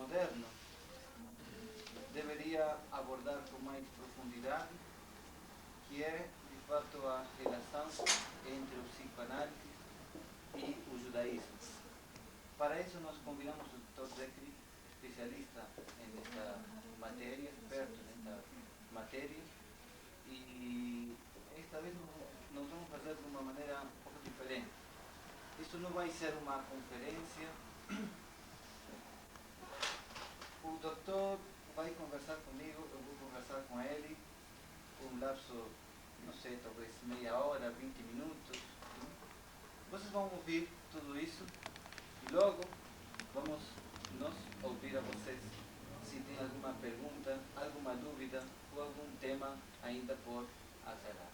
moderno deveria abordar com mais profundidade, que é, de fato, a relação entre o psicoanálise e o judaísmo. Para isso, nós convidamos o Dr. Zekri, especialista nesta matéria, experto nesta matéria, e esta vez nós vamos fazer de uma maneira um pouco diferente. Isso não vai ser uma conferência. O doutor vai conversar comigo, eu vou conversar com ele por um lapso, não sei, talvez meia hora, 20 minutos. Vocês vão ouvir tudo isso e logo vamos nós ouvir a vocês se tem alguma pergunta, alguma dúvida ou algum tema ainda por aclarar.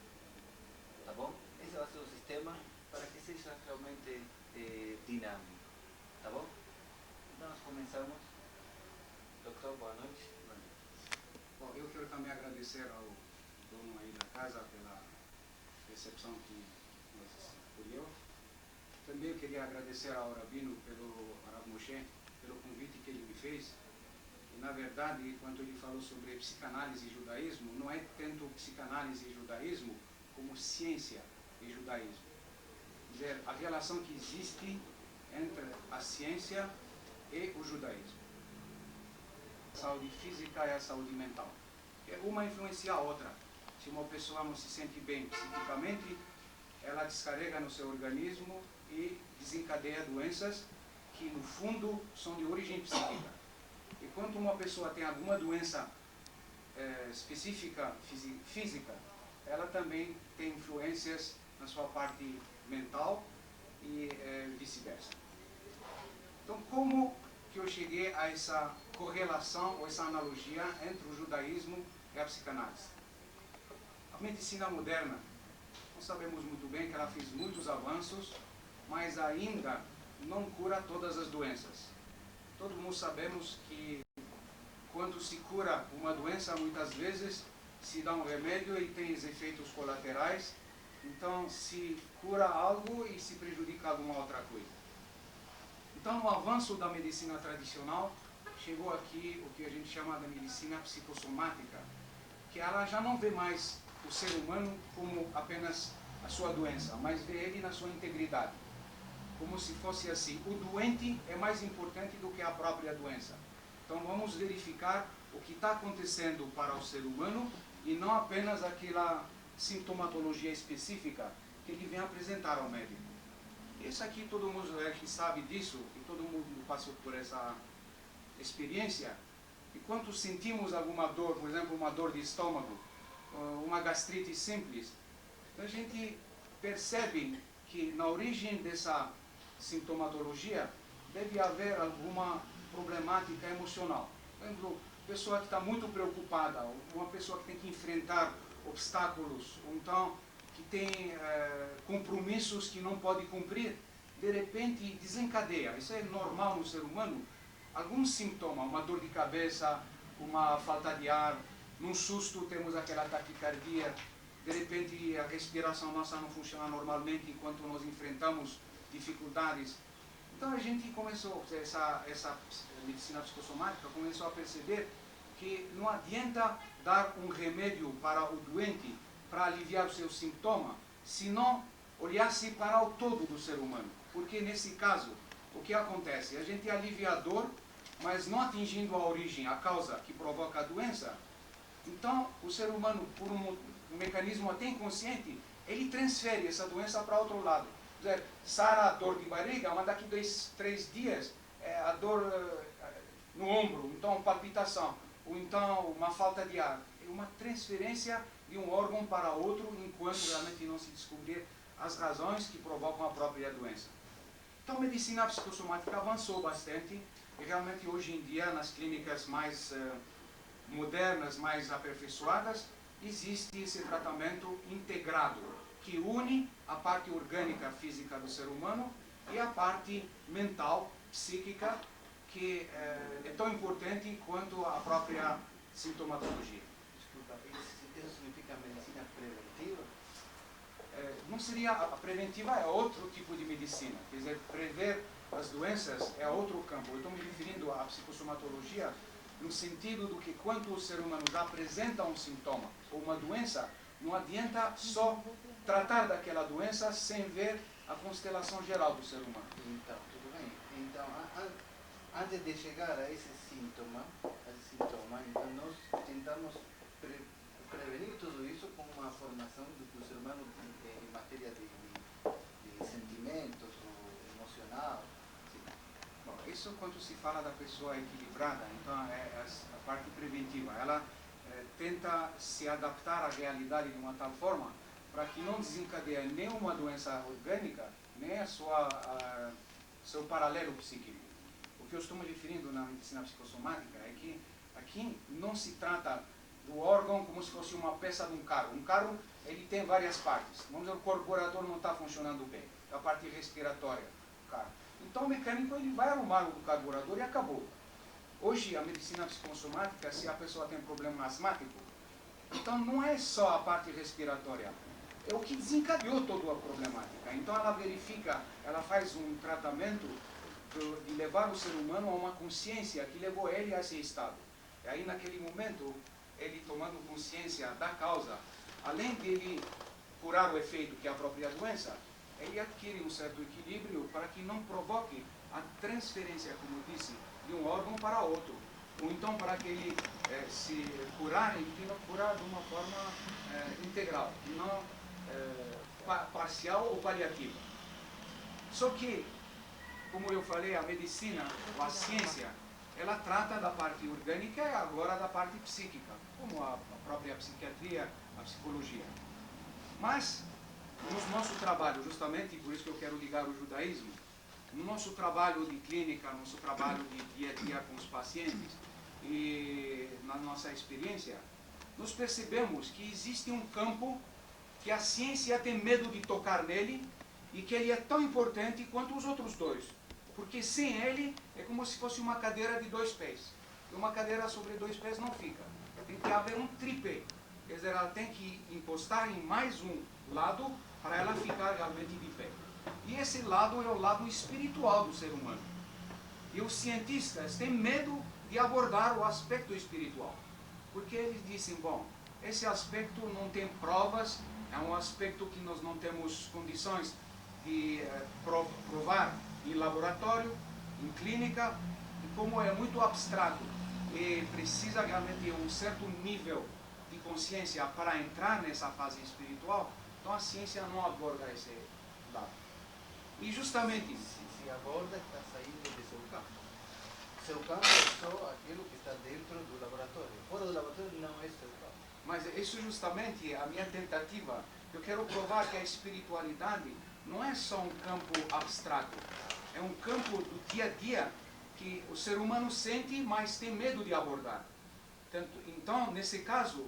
Tá bom? Esse vai ser o sistema para que seja realmente dinâmico. Tá bom? Então nós começamos. Doutor, boa noite. Bom, eu quero também agradecer ao dono aí da casa pela recepção que nos acolheu. Também eu queria agradecer ao Rabino, pelo Rav Moshe, pelo convite que ele me fez. E, na verdade, quando ele falou sobre psicanálise e judaísmo, não é tanto psicanálise e judaísmo como ciência e judaísmo. Quer dizer, a relação que existe entre a ciência e o judaísmo. A saúde física e a saúde mental. Uma influencia a outra. Se uma pessoa não se sente bem psiquicamente, ela descarrega no seu organismo e desencadeia doenças que, no fundo, são de origem psíquica. E quando uma pessoa tem alguma doença específica física, ela também tem influências na sua parte mental e vice-versa. Então, como que eu cheguei a essa correlação ou essa analogia entre o judaísmo e a psicanálise? A medicina moderna, nós sabemos muito bem que ela fez muitos avanços, mas ainda não cura todas as doenças. Todo mundo sabemos que quando se cura uma doença, muitas vezes se dá um remédio e tem os efeitos colaterais, então se cura algo e se prejudica alguma outra coisa. Então, no avanço da medicina tradicional, chegou aqui o que a gente chama de medicina psicossomática, que ela já não vê mais o ser humano como apenas a sua doença, mas vê ele na sua integridade. Como se fosse assim, o doente é mais importante do que a própria doença. Então, vamos verificar o que está acontecendo para o ser humano e não apenas aquela sintomatologia específica que ele vem apresentar ao médico. Isso aqui todo mundo que sabe disso, e todo mundo passou por essa experiência. E quando sentimos alguma dor, por exemplo, uma dor de estômago, uma gastrite simples, a gente percebe que na origem dessa sintomatologia deve haver alguma problemática emocional. Por exemplo, pessoa que está muito preocupada, uma pessoa que tem que enfrentar obstáculos, ou então que tem compromissos que não pode cumprir, de repente desencadeia. Isso é normal no ser humano. Algum sintoma, uma dor de cabeça, uma falta de ar, num susto temos aquela taquicardia, de repente a respiração nossa não funciona normalmente enquanto nós enfrentamos dificuldades. Então a gente começou, essa medicina psicossomática começou a perceber que não adianta dar um remédio para o doente para aliviar o seu sintoma, se não olhasse para o todo do ser humano. Porque nesse caso, o que acontece? A gente alivia a dor, mas não atingindo a origem, a causa que provoca a doença. Então, o ser humano, por um mecanismo até inconsciente, ele transfere essa doença para outro lado. Quer dizer, sara a dor de barriga, mas daqui 2, 3 dias, a dor no ombro, então palpitação, ou então uma falta de ar. É uma transferência de um órgão para outro, enquanto realmente não se descobrir as razões que provocam a própria doença. Então, a medicina psicossomática avançou bastante, e realmente hoje em dia, nas clínicas mais modernas, mais aperfeiçoadas, existe esse tratamento integrado, que une a parte orgânica física do ser humano e a parte mental, psíquica, que é tão importante quanto a própria sintomatologia. Desculpa, isso significa medicina preventiva? não seria a preventiva, é outro tipo de medicina. Quer dizer, prever as doenças é outro campo. Eu estou me referindo à psicossomatologia no sentido do que quando o ser humano já apresenta um sintoma ou uma doença, não adianta só tratar daquela doença sem ver a constelação geral do ser humano. Então, tudo bem. Então, antes de chegar a esse sintoma, então nós tentamos prevenir tudo isso com uma formação do ser humano em matéria de sentimentos, ou emocional. Sim. Bom, isso quando se fala da pessoa equilibrada, então é a parte preventiva. Ela tenta se adaptar à realidade de uma tal forma para que não desencadeie nem uma doença orgânica, nem seu paralelo psíquico. O que eu estou me referindo na medicina psicossomática é que aqui não se trata do órgão como se fosse uma peça de um carro. Um carro, ele tem várias partes. Vamos dizer, o carburador não está funcionando bem. É a parte respiratória do carro. Então o mecânico ele vai arrumar o carburador e acabou. Hoje, a medicina psicossomática, se a pessoa tem problema asmático, então não é só a parte respiratória. É o que desencadeou toda a problemática. Então ela verifica, ela faz um tratamento de levar o ser humano a uma consciência que levou ele a esse estado. E aí naquele momento, ele tomando consciência da causa, além de ele curar o efeito que é a própria doença, ele adquire um certo equilíbrio para que não provoque a transferência, como disse, de um órgão para outro. Ou então para que ele se curar, ele tenha que curar de uma forma integral, e não parcial ou paliativa. Só que, como eu falei, a medicina, ou a ciência, ela trata da parte orgânica e agora da parte psíquica, como a própria psiquiatria, a psicologia. Mas, no nosso trabalho, justamente, por isso que eu quero ligar o judaísmo, no nosso trabalho de clínica, no nosso trabalho de dia a dia com os pacientes e na nossa experiência, nós percebemos que existe um campo que a ciência tem medo de tocar nele e que ele é tão importante quanto os outros dois. Porque sem ele é como se fosse uma cadeira de 2 pés. E uma cadeira sobre 2 pés não fica. Tem que haver um tripé. Quer dizer, ela tem que encostar em mais um lado para ela ficar realmente de pé. E esse lado é o lado espiritual do ser humano. E os cientistas têm medo de abordar o aspecto espiritual. Porque eles dizem, bom, esse aspecto não tem provas, é um aspecto que nós não temos condições de provar em laboratório, em clínica, e como é muito abstrato e precisa realmente de um certo nível de consciência para entrar nessa fase espiritual, então a ciência não aborda esse lado. E justamente... Se aborda, está saindo de seu campo. Seu campo é só aquilo que está dentro do laboratório. Fora do laboratório não é seu campo. Mas isso justamente é a minha tentativa. Eu quero provar que a espiritualidade não é só um campo abstrato. É um campo do dia a dia que o ser humano sente, mas tem medo de abordar. Então, nesse caso,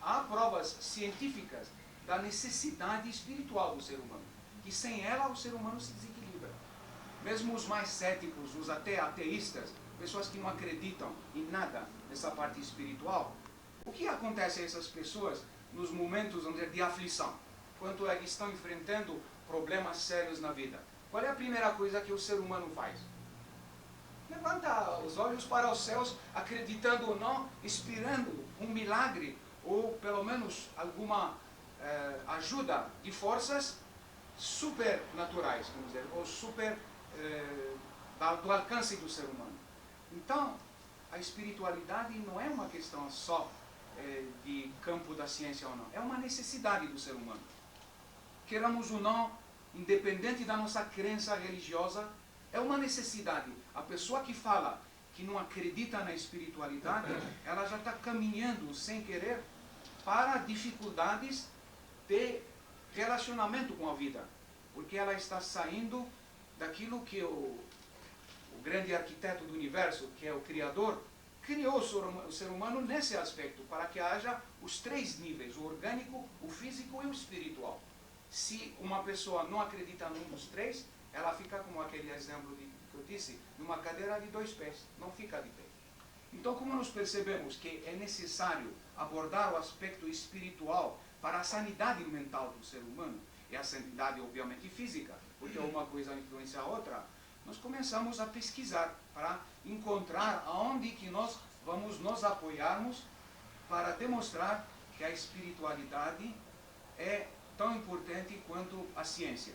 há provas científicas da necessidade espiritual do ser humano. Que sem ela o ser humano se desequilibra. Mesmo os mais céticos, os até ateístas, pessoas que não acreditam em nada nessa parte espiritual, o que acontece a essas pessoas nos momentos, vamos dizer, de aflição? Quando eles estão enfrentando problemas sérios na vida? Qual é a primeira coisa que o ser humano faz? Levanta os olhos para os céus, acreditando ou não, esperando um milagre, ou pelo menos alguma ajuda de forças supernaturais, vamos dizer, ou do alcance do ser humano. Então, a espiritualidade não é uma questão só de campo da ciência ou não, é uma necessidade do ser humano. Queramos ou não, independente da nossa crença religiosa, é uma necessidade. A pessoa que fala que não acredita na espiritualidade, ela já está caminhando, sem querer, para dificuldades de relacionamento com a vida. Porque ela está saindo daquilo que o grande arquiteto do universo, que é o Criador, criou o ser humano nesse aspecto, para que haja os 3 níveis, o orgânico, o físico e o espiritual. Se uma pessoa não acredita num dos 3, ela fica como aquele exemplo que eu disse, numa cadeira de 2 pés, não fica de pé. Então, como nós percebemos que é necessário abordar o aspecto espiritual para a sanidade mental do ser humano, e a sanidade obviamente física, porque uma coisa influencia a outra, nós começamos a pesquisar para encontrar aonde que nós vamos nos apoiarmos para demonstrar que a espiritualidade é tão importante quanto a ciência.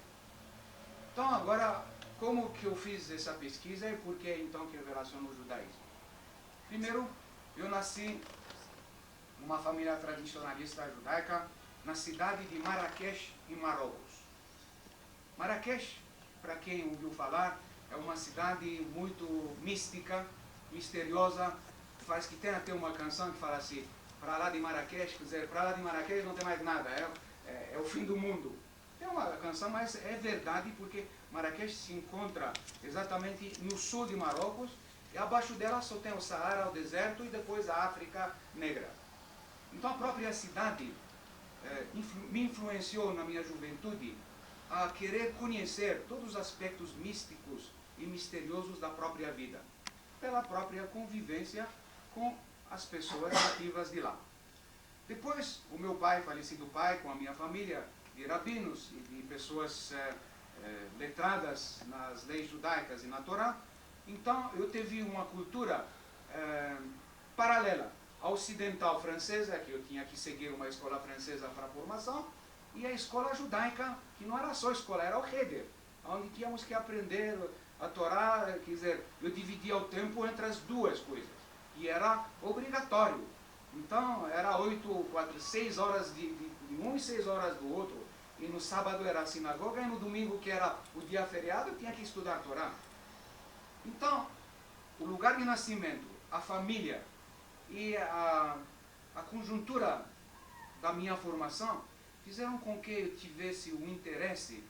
Então agora, como que eu fiz essa pesquisa e por que então que eu relaciono o judaísmo? Primeiro, eu nasci numa família tradicionalista judaica na cidade de Marrakech, em Marrocos. Marrakech, para quem ouviu falar, é uma cidade muito mística, misteriosa, faz que tem até uma canção que fala assim, para lá de Marrakech, quer dizer, para lá de Marrakech não tem mais nada, é o fim do mundo. Tem uma canção, mas é verdade, porque Marrakech se encontra exatamente no sul de Marrocos, e abaixo dela só tem o Saara, o deserto, e depois a África Negra. Então a própria cidade me influenciou na minha juventude a querer conhecer todos os aspectos místicos e misteriosos da própria vida, pela própria convivência com as pessoas nativas de lá. Depois, o meu pai, falecido pai, com a minha família de rabinos e de pessoas letradas nas leis judaicas e na Torá, então eu tive uma cultura paralela, a ocidental francesa, que eu tinha que seguir uma escola francesa para a formação, e a escola judaica, que não era só escola, era o Heder, onde tínhamos que aprender a Torá, quer dizer, eu dividia o tempo entre as duas coisas, e era obrigatório. Então, era 6 horas de um e 6 horas do outro, e no sábado era a sinagoga, e no domingo, que era o dia feriado, eu tinha que estudar a Torá. Então, o lugar de nascimento, a família e a conjuntura da minha formação fizeram com que eu tivesse o interesse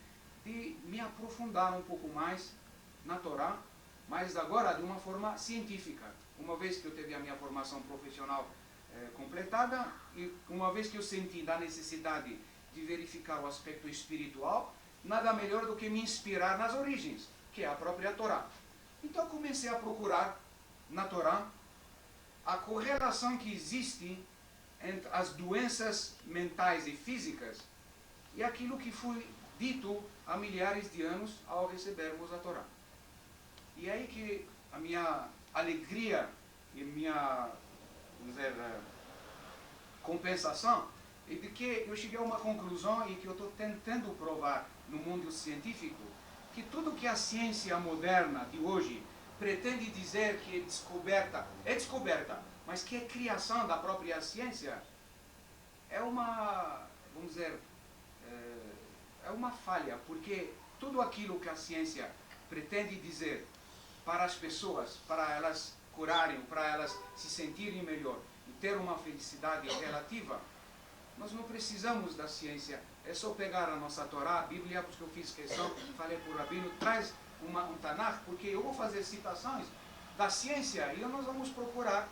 de me aprofundar um pouco mais na Torá, mas agora de uma forma científica. Uma vez que eu tive a minha formação profissional completada e uma vez que eu senti da necessidade de verificar o aspecto espiritual, nada melhor do que me inspirar nas origens, que é a própria Torá. Então eu comecei a procurar na Torá a correlação que existe entre as doenças mentais e físicas e aquilo que foi dito há milhares de anos ao recebermos a Torá. E é aí que a minha alegria e minha, vamos dizer, compensação é de que eu cheguei a uma conclusão e que eu estou tentando provar no mundo científico que tudo que a ciência moderna de hoje pretende dizer que é descoberta, mas que é criação da própria ciência, é uma, vamos dizer, é uma falha, porque tudo aquilo que a ciência pretende dizer para as pessoas, para elas curarem, para elas se sentirem melhor e ter uma felicidade relativa, nós não precisamos da ciência. É só pegar a nossa Torá, a Bíblia, porque eu fiz questão, falei para o Rabino, traz um Tanakh, porque eu vou fazer citações da ciência e nós vamos procurar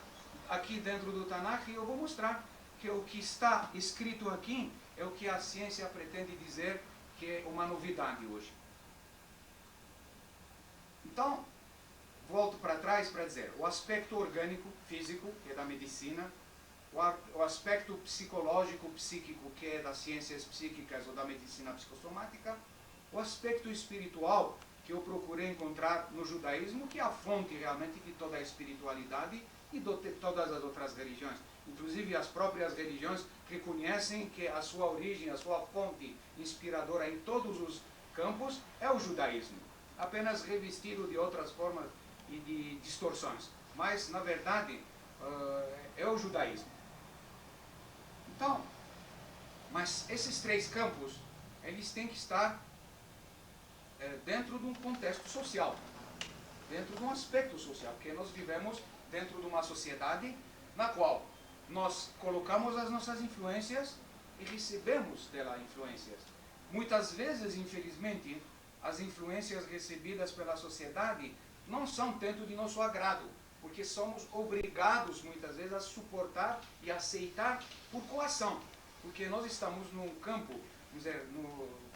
aqui dentro do Tanakh e eu vou mostrar que o que está escrito aqui é o que a ciência pretende dizer que é uma novidade hoje. Então, volto para trás para dizer, o aspecto orgânico, físico, que é da medicina, o aspecto psicológico, psíquico, que é das ciências psíquicas ou da medicina psicossomática, o aspecto espiritual, que eu procurei encontrar no judaísmo, que é a fonte realmente de toda a espiritualidade e de todas as outras religiões. Inclusive as próprias religiões reconhecem que a sua origem, a sua fonte inspiradora em todos os campos é o judaísmo, apenas revestido de outras formas e de distorções. Mas, na verdade, é o judaísmo. Então, mas esses três campos, eles têm que estar dentro de um contexto social, dentro de um aspecto social, porque nós vivemos dentro de uma sociedade na qual nós colocamos as nossas influências e recebemos dela influências. Muitas vezes, infelizmente, as influências recebidas pela sociedade não são tanto de nosso agrado, porque somos obrigados muitas vezes a suportar e aceitar por coação, porque nós estamos num campo,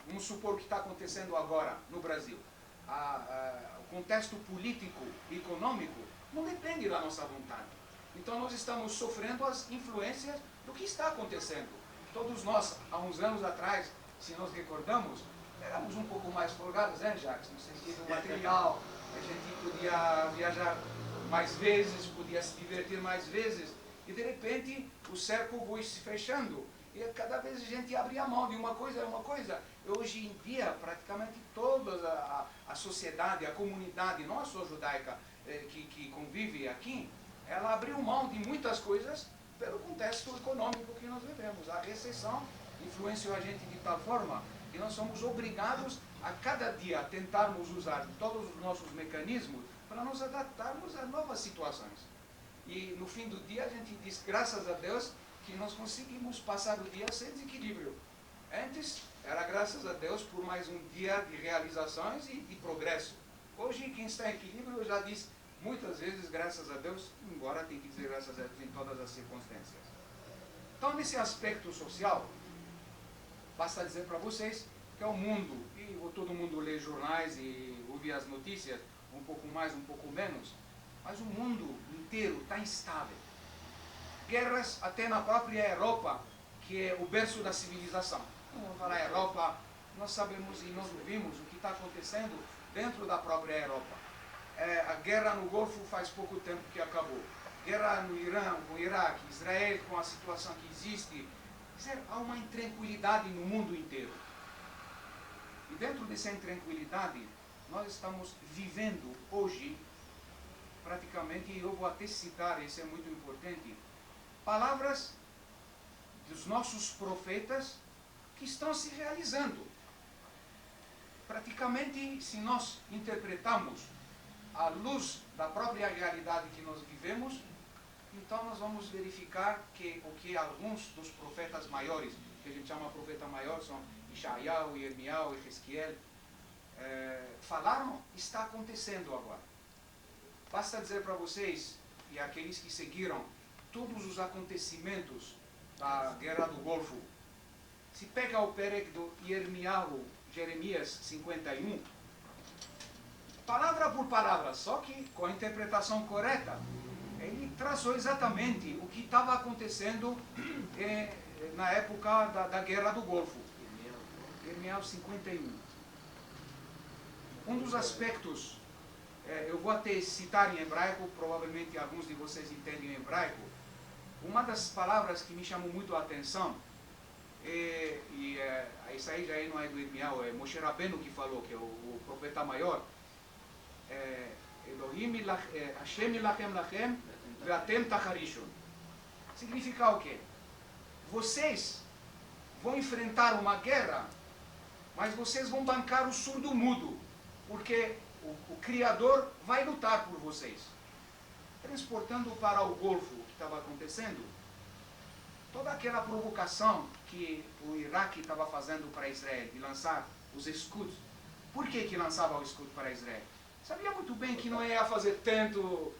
vamos supor o que está acontecendo agora no Brasil. O contexto político e econômico não depende da nossa vontade. Então nós estamos sofrendo as influências do que está acontecendo. Todos nós, há uns anos atrás, se nós recordamos, éramos um pouco mais folgados, né, Jacques? No sentido material, a gente podia viajar mais vezes, podia se divertir mais vezes, e de repente o cerco foi se fechando. E cada vez a gente abria a mão de uma coisa. Hoje em dia, praticamente toda a sociedade, a comunidade, não só judaica, que convive aqui, ela abriu mão de muitas coisas pelo contexto econômico que nós vivemos. A recessão influenciou a gente de tal forma que nós somos obrigados a cada dia tentarmos usar todos os nossos mecanismos para nos adaptarmos a novas situações. E no fim do dia a gente diz, graças a Deus, que nós conseguimos passar o dia sem desequilíbrio. Antes, era graças a Deus por mais um dia de realizações e de progresso. Hoje, quem está em equilíbrio, eu já disse muitas vezes, graças a Deus, embora tem que dizer graças a Deus em todas as circunstâncias. Então, nesse aspecto social, basta dizer para vocês que é o mundo, e todo mundo lê jornais e ouve as notícias, um pouco mais, um pouco menos, mas o mundo inteiro está instável. Guerras até na própria Europa, que é o berço da civilização. Vamos falar Europa, nós sabemos e nós ouvimos o que está acontecendo dentro da própria Europa. A guerra no Golfo faz pouco tempo que acabou. Guerra no Irã, com o Iraque, Israel com a situação que existe. Há uma intranquilidade no mundo inteiro. E dentro dessa intranquilidade, nós estamos vivendo hoje, praticamente, e eu vou até citar, isso é muito importante, palavras dos nossos profetas que estão se realizando. Praticamente, se nós interpretarmos à luz da própria realidade que nós vivemos, então nós vamos verificar que o que alguns dos profetas maiores, que a gente chama profeta maior, são Ishaiah, Yermiah, Ezequiel, falaram, está acontecendo agora. Basta dizer para vocês, e aqueles que seguiram todos os acontecimentos da Guerra do Golfo, se pega o perec do Jeremias 51, palavra por palavra, só que com a interpretação correta, ele traçou exatamente o que estava acontecendo na época da Guerra do Golfo. Jeremias 51. Um dos aspectos, eu vou até citar em hebraico, provavelmente alguns de vocês entendem em hebraico. Uma das palavras que me chamou muito a atenção, isso aí já não é do Irmial, é Moshe Rabbeinu que falou, que é o profeta maior. Elohim Hashem ilachem lachem ve'atem tacharishon. Significa o quê? Vocês vão enfrentar uma guerra, mas vocês vão bancar o surdo-mudo, porque o Criador vai lutar por vocês. Transportando para o Golfo o que estava acontecendo, toda aquela provocação que o Iraque estava fazendo para Israel, de lançar os escudos. Por que lançava o escudo para Israel? Sabia muito bem que não ia fazer tanto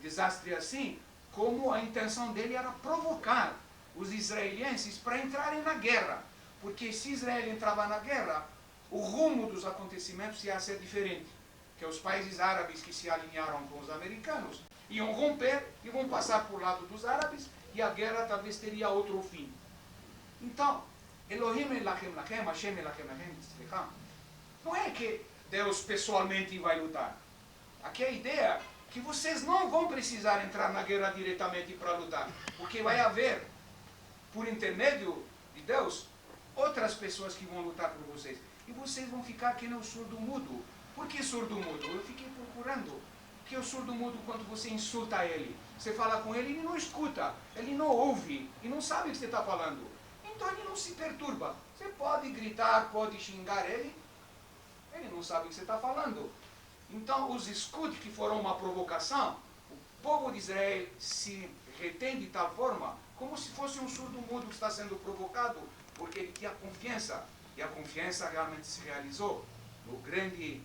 desastre assim, como a intenção dele era provocar os israelenses para entrarem na guerra. Porque se Israel entrava na guerra, o rumo dos acontecimentos ia ser diferente. Que os países árabes que se alinharam com os americanos iam romper e vão passar por lado dos árabes e a guerra talvez teria outro fim. Então, Elohim elachem lachem, Hashem elachem lachem, não é que Deus pessoalmente vai lutar. Aqui é a ideia que vocês não vão precisar entrar na guerra diretamente para lutar, porque vai haver, por intermédio de Deus, outras pessoas que vão lutar por vocês. E vocês vão ficar que nem o surdo-mudo. Por que surdo-mudo? Eu fiquei procurando. Que o surdo-mudo, quando você insulta ele, você fala com ele, ele não escuta, ele não ouve, e não sabe o que você está falando. Então ele não se perturba. Você pode gritar, pode xingar ele não sabe o que você está falando. Então os escudos que foram uma provocação, o povo de Israel se retém de tal forma, como se fosse um surdo-mudo que está sendo provocado, porque ele tinha confiança, e a confiança realmente se realizou no grande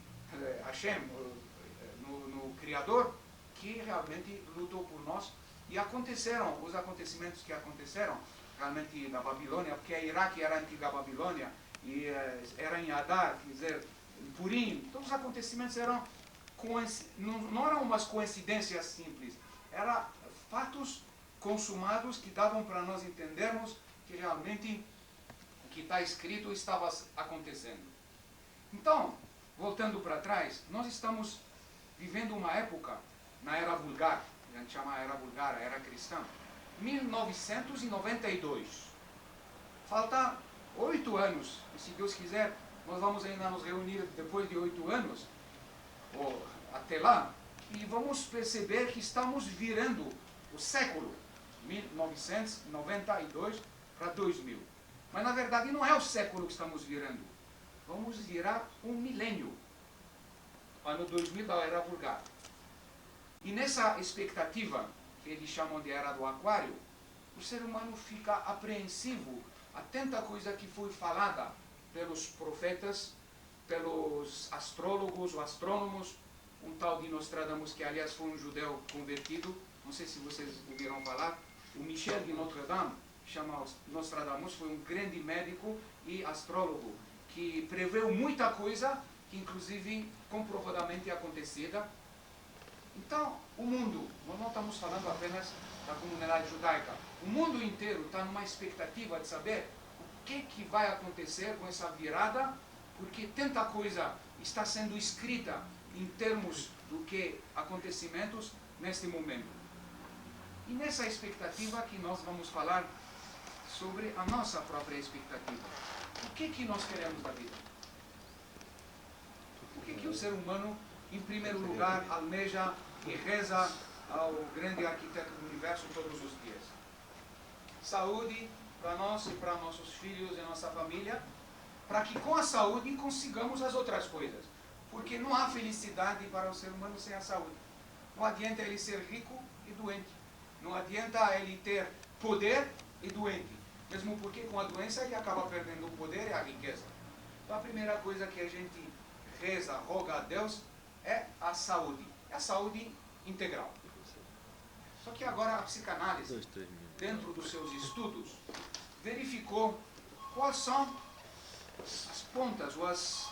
Hashem, no Criador, que realmente lutou por nós, e aconteceram os acontecimentos que aconteceram realmente na Babilônia, porque a Iraque era a antiga Babilônia, e era em Adar, quer dizer, em Purim. Todos os acontecimentos eram não eram umas coincidências simples, eram fatos consumados que davam para nós entendermos que realmente o que está escrito estava acontecendo. Então, voltando para trás, nós estamos vivendo uma época na Era Vulgar, a gente chama a Era Vulgar, a Era Cristã, 1992. Falta 8 anos, e se Deus quiser, nós vamos ainda nos reunir depois de 8 anos, ou até lá, e vamos perceber que estamos virando o século, 1992 para 2000. Mas na verdade não é o século que estamos virando. Vamos virar um milênio, ano 2000 da Era Vulgar. E nessa expectativa, que eles chamam de Era do Aquário, o ser humano fica apreensivo a tanta coisa que foi falada pelos profetas, pelos astrólogos ou astrônomos, um tal de Nostradamus, que aliás foi um judeu convertido, não sei se vocês ouviram falar, o Michel de Notre Dame, chama Nostradamus, foi um grande médico e astrólogo, que preveu muita coisa, que inclusive comprovadamente acontecida. Então, o mundo, nós não estamos falando apenas da comunidade judaica, o mundo inteiro está numa expectativa de saber o que vai acontecer com essa virada, porque tanta coisa está sendo escrita em termos do que acontecimentos neste momento. E nessa expectativa que nós vamos falar sobre a nossa própria expectativa. O que nós queremos da vida? O que o ser humano, em primeiro lugar, almeja e reza ao grande arquiteto do universo todos os dias? Saúde para nós e para nossos filhos e nossa família, para que com a saúde consigamos as outras coisas. Porque não há felicidade para o ser humano sem a saúde. Não adianta ele ser rico e doente. Não adianta ele ter poder e doente. Mesmo porque com a doença ele acaba perdendo o poder e a riqueza. Então a primeira coisa que a gente reza, roga a Deus, é a saúde. É a saúde integral. Só que agora a psicanálise, dentro dos seus estudos, verificou quais são as pontas ou as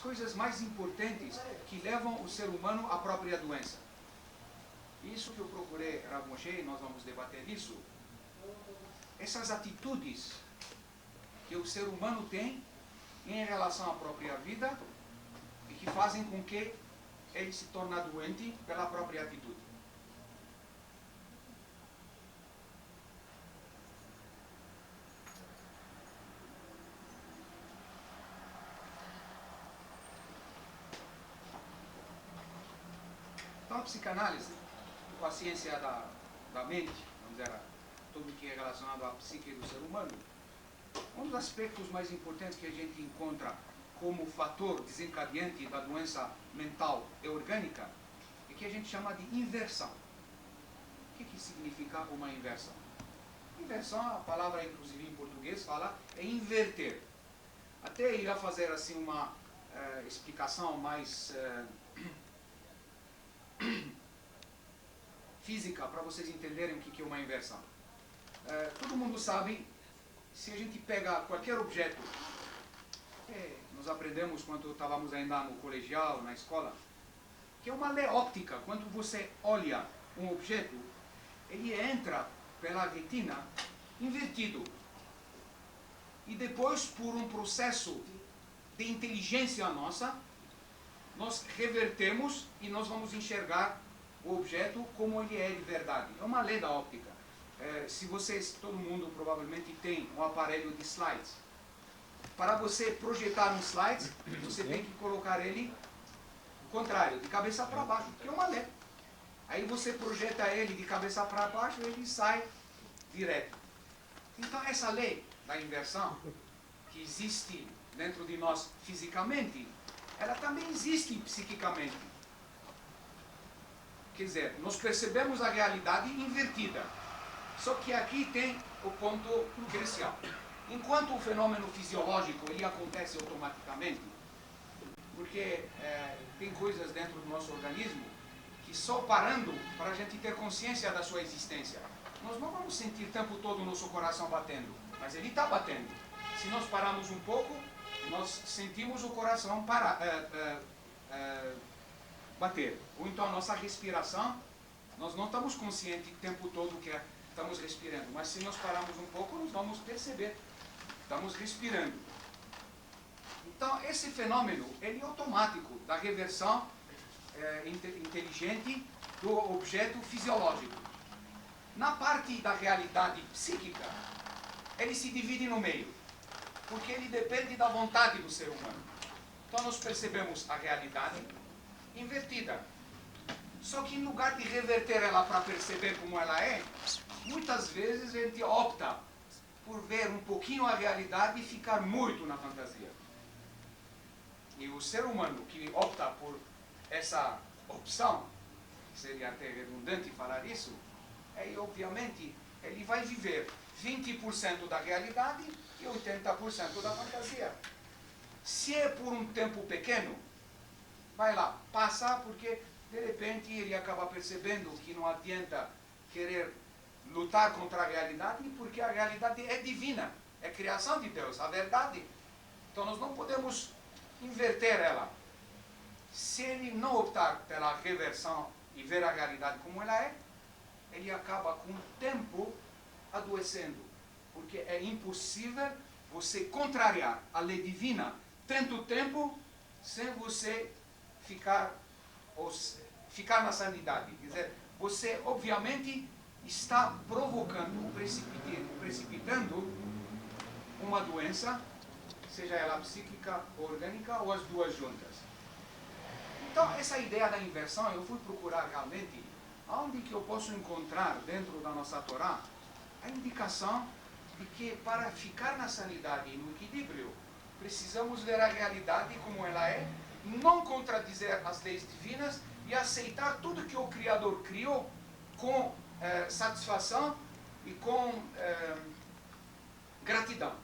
coisas mais importantes que levam o ser humano à própria doença. Isso que eu procurei, Rav Moshe, e nós vamos debater isso. Essas atitudes que o ser humano tem em relação à própria vida e que fazem com que ele se torne doente pela própria atitude. Então a psicanálise, com a ciência da mente, vamos dizer, tudo que é relacionado à psique do ser humano, um dos aspectos mais importantes que a gente encontra como fator desencadeante da doença mental e orgânica é que a gente chama de inversão. O que significa uma inversão? Inversão, a palavra inclusive em português fala, é inverter. Até irá fazer assim uma explicação mais física para vocês entenderem o que é uma inversão. Todo mundo sabe, se a gente pega qualquer objeto, nós aprendemos quando estávamos ainda no colegial, na escola, que é uma lei óptica. Quando você olha um objeto, ele entra pela retina invertido. E depois, por um processo de inteligência nossa, nós revertemos e nós vamos enxergar o objeto como ele é de verdade. É uma lei da óptica. Se vocês, todo mundo provavelmente tem um aparelho de slides. Para você projetar um slide, você tem que colocar ele ao contrário, de cabeça para baixo, que é uma lei. Aí você projeta ele de cabeça para baixo e ele sai direto. Então essa lei da inversão, que existe dentro de nós fisicamente, ela também existe psiquicamente. Quer dizer, nós percebemos a realidade invertida. Só que aqui tem o ponto crucial. Enquanto o fenômeno fisiológico ele acontece automaticamente, porque tem coisas dentro do nosso organismo que só parando para a gente ter consciência da sua existência. Nós não vamos sentir o tempo todo o nosso coração batendo, mas ele está batendo. Se nós pararmos um pouco, nós sentimos o coração bater. Ou então a nossa respiração Nós não estamos conscientes o tempo todo que estamos respirando, mas se nós pararmos um pouco, nós vamos perceber. Estamos respirando. Então, esse fenômeno, ele é automático, da reversão inteligente do objeto fisiológico. Na parte da realidade psíquica, ele se divide no meio, porque ele depende da vontade do ser humano. Então, nós percebemos a realidade invertida. Só que, em lugar de reverter ela para perceber como ela é, muitas vezes a gente opta por ver um pouquinho a realidade e ficar muito na fantasia. E o ser humano que opta por essa opção, seria até redundante falar isso, aí obviamente ele vai viver 20% da realidade e 80% da fantasia. Se é por um tempo pequeno, vai lá, passa, porque de repente ele acaba percebendo que não adianta querer lutar contra a realidade, porque a realidade é divina, é criação de Deus, a verdade. Então nós não podemos inverter ela. Se ele não optar pela reversão e ver a realidade como ela é, ele acaba com o tempo adoecendo, porque é impossível você contrariar a lei divina tanto tempo sem você ficar na sanidade. Quer dizer, você obviamente está provocando, precipitando uma doença, seja ela psíquica, orgânica ou as duas juntas. Então, essa ideia da inversão, eu fui procurar realmente onde que eu posso encontrar dentro da nossa Torá a indicação de que para ficar na sanidade e no equilíbrio, precisamos ver a realidade como ela é, não contradizer as leis divinas e aceitar tudo que o Criador criou com satisfação e com gratidão.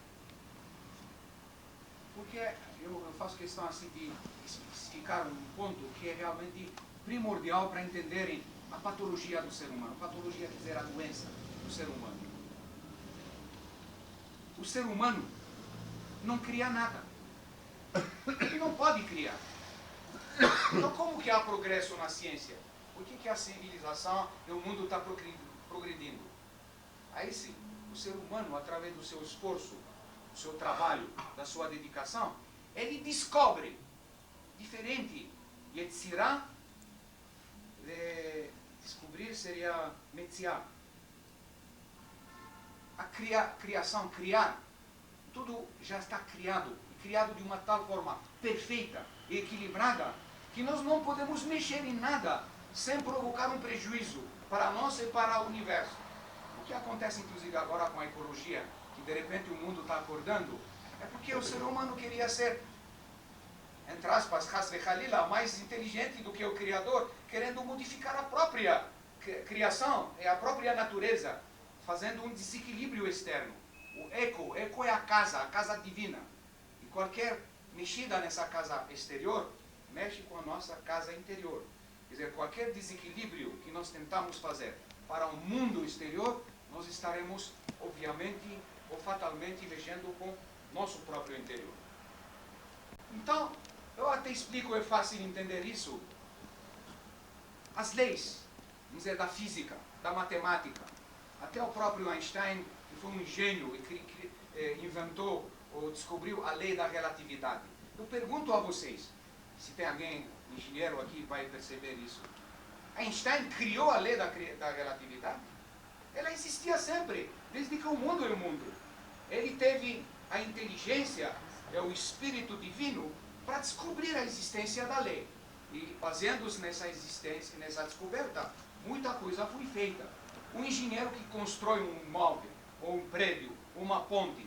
Porque eu faço questão assim de explicar um ponto que é realmente primordial para entenderem a patologia do ser humano. Patologia quer dizer a doença do ser humano. O ser humano não cria nada. Ele não pode criar. Então como que há progresso na ciência? Por que a civilização e o mundo está progredindo? Aí sim, o ser humano, através do seu esforço, do seu trabalho, da sua dedicação, ele descobre diferente. Yetzirah, descobrir seria metziah. A criação, criar, tudo já está criado. Criado de uma tal forma perfeita e equilibrada, que nós não podemos mexer em nada sem provocar um prejuízo para nós e para o universo. O que acontece inclusive agora com a ecologia, que de repente o mundo está acordando, é porque o ser humano queria ser, entre aspas, mais inteligente do que o Criador, querendo modificar a própria criação e a própria natureza, fazendo um desequilíbrio externo. O eco é a casa divina. E qualquer mexida nessa casa exterior, mexe com a nossa casa interior. Quer dizer, qualquer desequilíbrio que nós tentamos fazer para o mundo exterior, nós estaremos, obviamente ou fatalmente, mexendo com nosso próprio interior. Então, eu até explico, é fácil entender isso. As leis, vamos dizer, da física, da matemática, até o próprio Einstein, que foi um gênio e que inventou ou descobriu a lei da relatividade. Eu pergunto a vocês, se tem alguém, engenheiro aqui, vai perceber isso. Einstein criou a lei da relatividade? Ela existia sempre, desde que o mundo é o mundo. Ele teve a inteligência, o espírito divino, para descobrir a existência da lei. E baseando-se nessa existência, nessa descoberta, muita coisa foi feita. Um engenheiro que constrói um móvel, ou um prédio, uma ponte,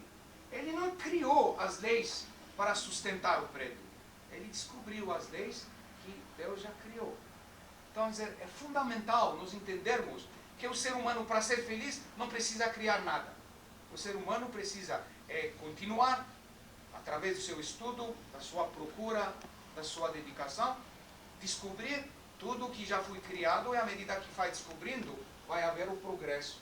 ele não criou as leis para sustentar o prédio. Ele descobriu as leis que Deus já criou. Então, é fundamental nós entendermos que o ser humano, para ser feliz, não precisa criar nada. O ser humano precisa continuar, através do seu estudo, da sua procura, da sua dedicação, descobrir tudo que já foi criado, e à medida que vai descobrindo, vai haver o progresso.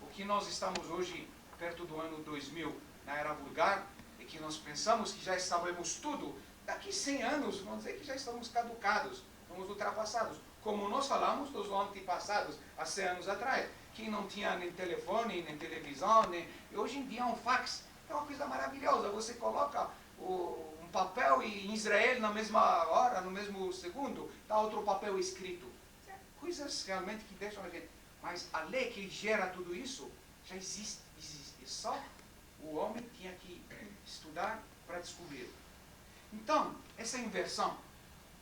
O que nós estamos hoje, perto do ano 2000, na era vulgar, e que nós pensamos que já sabemos tudo, daqui 100 anos, vamos dizer que já estamos caducados, estamos ultrapassados. como nós falamos dos antepassados, há 100 anos atrás, que não tinha nem telefone, nem televisão, e hoje em dia um fax é uma coisa maravilhosa. Você coloca um papel e em Israel na mesma hora, no mesmo segundo, está outro papel escrito. Coisas realmente que deixam a gente. Mas a lei que gera tudo isso já existe. E só o homem tinha que estudar para descobrir. Então, essa inversão,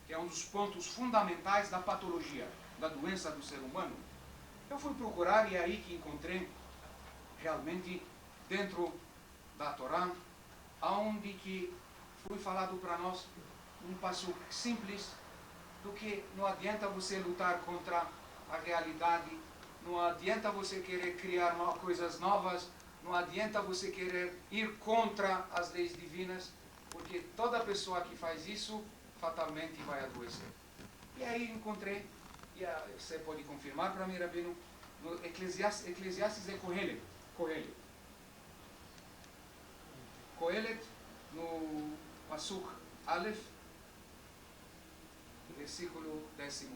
que é um dos pontos fundamentais da patologia, da doença do ser humano, eu fui procurar e é aí que encontrei realmente dentro da Torá, aonde que foi falado para nós um passo simples do que não adianta você lutar contra a realidade, não adianta você querer criar coisas novas, não adianta você querer ir contra as leis divinas, porque toda pessoa que faz isso fatalmente vai adoecer. E aí encontrei, e você pode confirmar para mim, Rabino, no Eclesiastes é Kohelet, no Pasuk Aleph, versículo 10.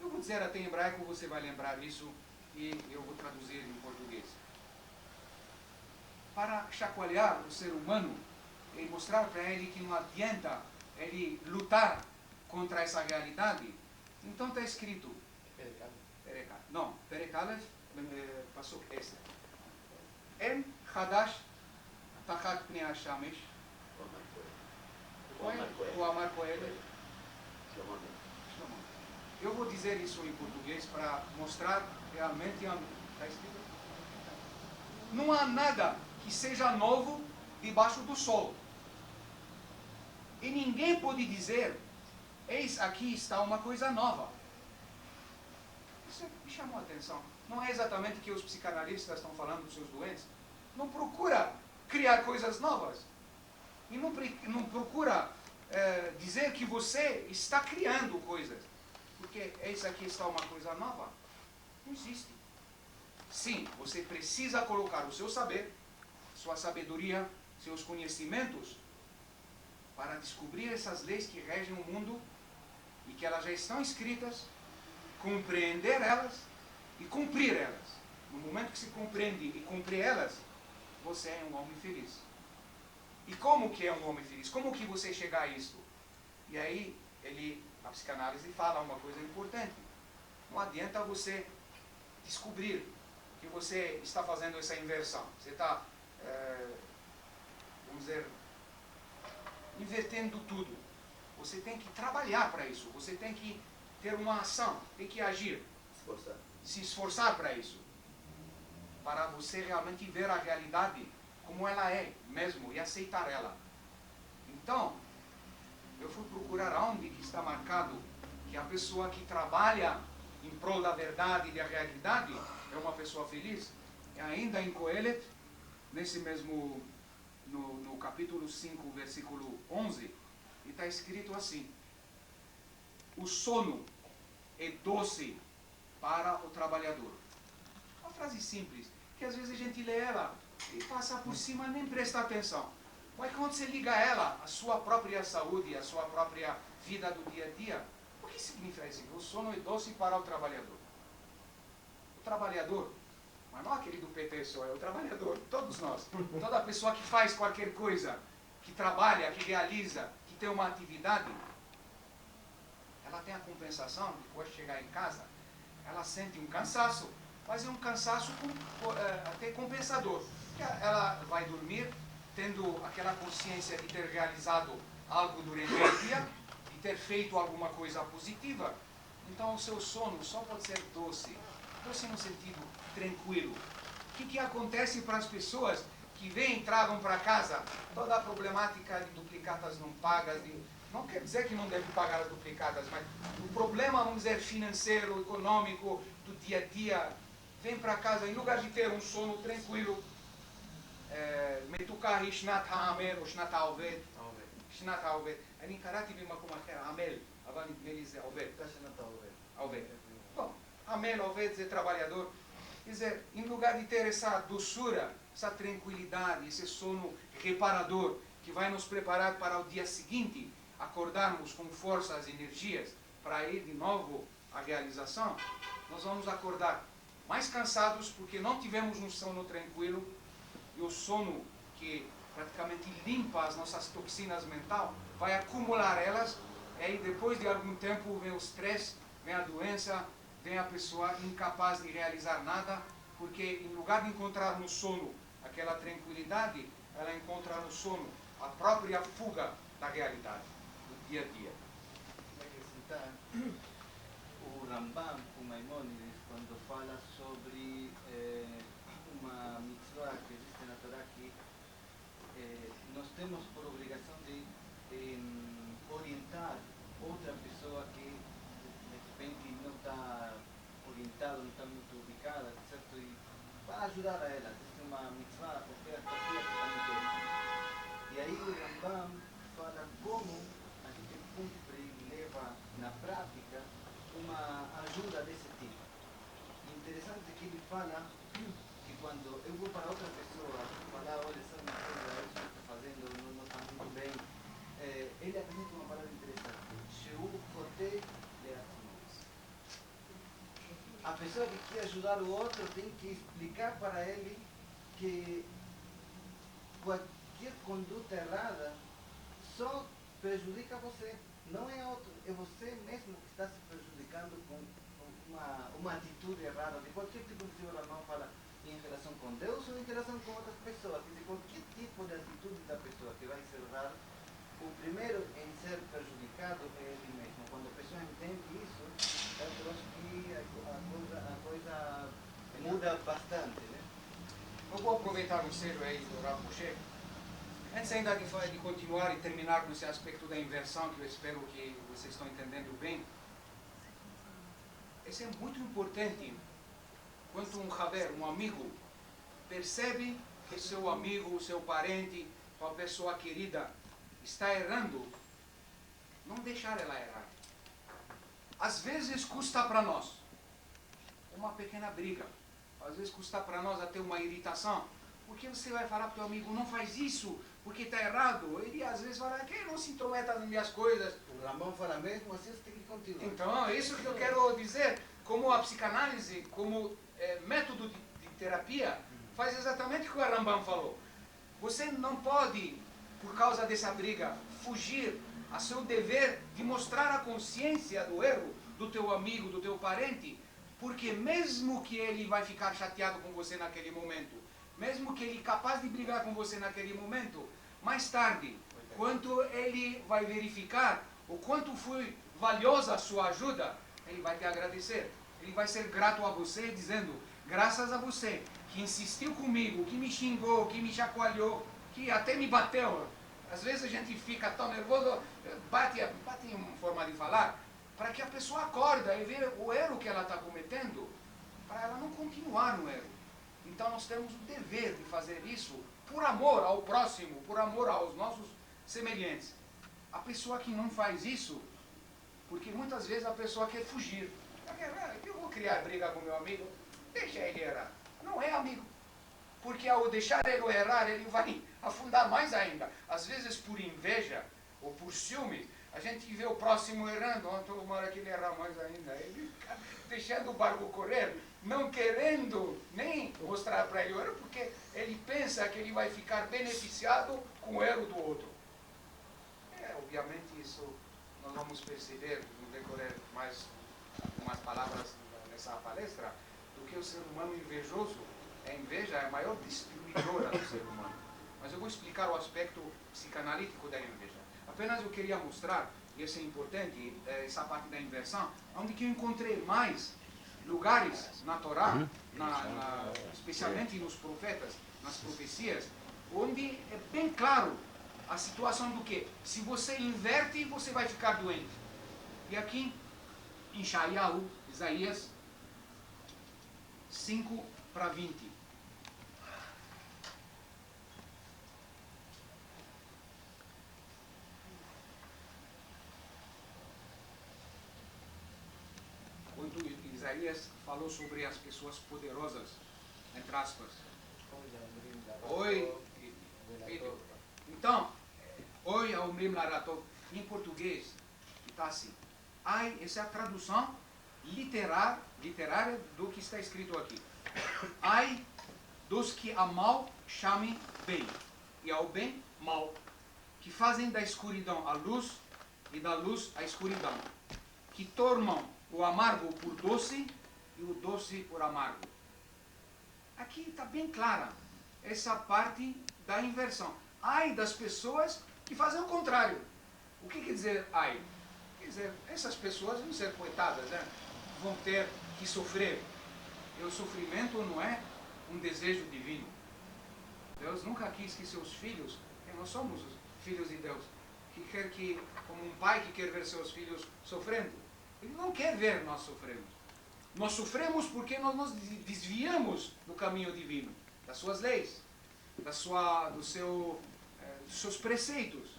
Eu vou dizer até em hebraico, você vai lembrar isso, e eu vou traduzir em português. Para chacoalhar o ser humano e mostrar para ele que não adianta ele lutar contra essa realidade, então está escrito Perek Aleph, Pasuk 10. En Hadash Tachat Pnei HaShamesh o Amar Kohelet. Eu vou dizer isso em português para mostrar realmente onde está escrito. Não há nada que seja novo debaixo do sol. E ninguém pode dizer, eis aqui está uma coisa nova. Isso me chamou a atenção. Não é exatamente o que os psicanalistas estão falando dos seus doentes. Não procura criar coisas novas. E não procura dizer que você está criando coisas. Porque eis aqui está uma coisa nova. Não existe. Sim, você precisa colocar o seu saber, sua sabedoria, seus conhecimentos para descobrir essas leis que regem o mundo e que elas já estão escritas, compreender elas e cumprir elas. No momento que se compreende e cumpre elas, você é um homem feliz. E como que é um homem feliz? Como que você chega a isso? E aí, a psicanálise fala uma coisa importante. Não adianta você descobrir que você está fazendo essa inversão. Você está, vamos dizer, invertendo tudo. Você tem que trabalhar para isso. Você tem que ter uma ação, tem que agir. Se esforçar para isso. Para você realmente ver a realidade como ela é mesmo e aceitar ela. Então, eu fui procurar onde que está marcado que a pessoa que trabalha em prol da verdade e da realidade é uma pessoa feliz. E ainda em Kohelet, nesse mesmo, no capítulo 5, versículo 11, está escrito assim: o sono é doce para o trabalhador. Uma frase simples, que às vezes a gente lê ela e passa por cima e nem presta atenção. Mas quando você liga ela à sua própria saúde, à sua própria vida do dia a dia, o que significa isso? O sono é doce para o trabalhador. O trabalhador, mas não aquele do PT só, é o trabalhador, todos nós. Toda pessoa que faz qualquer coisa, que trabalha, que realiza, que tem uma atividade, ela tem a compensação, depois de chegar em casa, ela sente um cansaço, mas é um cansaço até compensador. Ela vai dormir tendo aquela consciência de ter realizado algo durante o dia, de ter feito alguma coisa positiva. Então o seu sono só pode ser doce. Doce no sentido tranquilo. O que acontece para as pessoas que vêm e tragam para casa toda a problemática de duplicatas não pagas, não quer dizer que não deve pagar as duplicatas, mas o problema, vamos dizer, financeiro, econômico, do dia a dia, vem para casa, em lugar de ter um sono tranquilo, מתוקה היא שנת העמל או שנת העובד. שנת העובד. אני קראתי במקום אחר, עמל, אבל נדמה לי זה עובד. העובד. Bom, עמל, עובד זה trabalhador. Quer dizer, em lugar de ter essa doçura, essa tranquilidade, esse sono reparador, que vai nos preparar para o dia seguinte, acordarmos com forças e energias, para ir de novo à realização, nós vamos acordar mais cansados porque não tivemos um sono tranquilo, e o sono que praticamente limpa as nossas toxinas mental, vai acumular elas, e aí depois de algum tempo vem o estresse, vem a doença, vem a pessoa incapaz de realizar nada, porque em lugar de encontrar no sono aquela tranquilidade, ela encontra no sono a própria fuga da realidade, do dia a dia. Acrescentar, o Rambam, o Maimônides, quando fala sobre uma mitzvah que existe na Torá, que nós temos por obrigação de orientar outra pessoa que de repente não está orientada, não está muito ubicada, certo? E para ajudar a ela, existe uma mitzvah, qualquer que também. E aí o Rambam fala como a gente cumpre e leva na prática uma ajuda desse tipo. Interessante que ele fala que quando eu vou para outra pessoa falar, olha, sabe uma coisa, isso que está fazendo não está muito bem, ele apresenta uma palavra interessante. Sheu Kote Leatzmos. A pessoa que quer ajudar o outro tem que explicar para ele que qualquer conduta errada só prejudica você. Não é outro, é você mesmo que está se prejudicando com uma atitude errada, de qualquer tipo de o Ramão fala em relação com Deus ou em relação com outras pessoas. Quer dizer, qualquer tipo de atitude da pessoa que vai ser errada, o primeiro em ser prejudicado é ele mesmo. Quando a pessoa entende isso, eu acho que a coisa muda bastante, né? Eu vou aproveitar o sejo aí do Rav Moshe. Antes ainda de continuar e terminar com esse aspecto da inversão, que eu espero que vocês estão entendendo bem, isso é muito importante quando um haver, um amigo, percebe que seu amigo, o seu parente, sua pessoa querida está errando, não deixar ela errar. Às vezes custa para nós uma pequena briga, às vezes custa para nós até uma irritação, porque você vai falar para o teu amigo, não faz isso, porque está errado. Ele às vezes fala, que não se intrometa nas minhas coisas. O Ramon fala mesmo, assim você tem que continuar. Então, é isso que eu quero dizer. Como a psicanálise, como método de terapia, faz exatamente o que o Rambam falou. Você não pode, por causa dessa briga, fugir a seu dever de mostrar a consciência do erro do teu amigo, do teu parente, porque mesmo que ele vai ficar chateado com você naquele momento, mesmo que ele é capaz de brigar com você naquele momento, mais tarde, quando ele vai verificar o quanto foi valiosa a sua ajuda, ele vai te agradecer. Ele vai ser grato a você, dizendo, graças a você, que insistiu comigo, que me xingou, que me chacoalhou, que até me bateu. Às vezes a gente fica tão nervoso, bate em forma de falar, para que a pessoa acorda e vê o erro que ela está cometendo, para ela não continuar no erro. Então nós temos o dever de fazer isso por amor ao próximo, por amor aos nossos semelhantes. A pessoa que não faz isso, porque muitas vezes a pessoa quer fugir. Eu vou criar briga com meu amigo, deixa ele errar. Não é amigo. Porque ao deixar ele errar, ele vai afundar mais ainda. Às vezes por inveja ou por ciúme, a gente vê o próximo errando, tomara que ele errar mais ainda. Ele fica deixando o barco correr, não querendo nem mostrar para ele o erro, porque ele pensa que ele vai ficar beneficiado com o erro do outro. Obviamente isso nós vamos perceber no decorrer mais algumas palavras nessa palestra, do que o ser humano invejoso, a inveja é a maior destruidora do ser humano. Mas eu vou explicar o aspecto psicanalítico da inveja. Apenas eu queria mostrar, e isso é importante, essa parte da inversão, onde que eu encontrei mais lugares na Torá, especialmente nos profetas, nas profecias, onde é bem claro a situação do que? Se você inverte, você vai ficar doente. E aqui, em Isaías 5:20. Quando Isaías falou sobre as pessoas poderosas, entre aspas. Oi, então, oi, Omrim Laratov, em português, está assim. ai, essa é a tradução literária do que está escrito aqui. Ai dos que a mal chamem bem, e ao bem, mal, que fazem da escuridão a luz, e da luz a escuridão, que tornam o amargo por doce, e o doce por amargo. Aqui está bem clara essa parte da inversão. Ai das pessoas que fazem o contrário. O que quer dizer ai? Quer dizer, essas pessoas vão ser coitadas, né? Vão ter que sofrer. E o sofrimento não é um desejo divino. Deus nunca quis que seus filhos, que nós somos os filhos de Deus, que quer que, como um pai que quer ver seus filhos sofrendo, ele não quer ver nós sofremos. Nós sofremos porque nós nos desviamos do caminho divino, das suas leis, dos seus preceitos.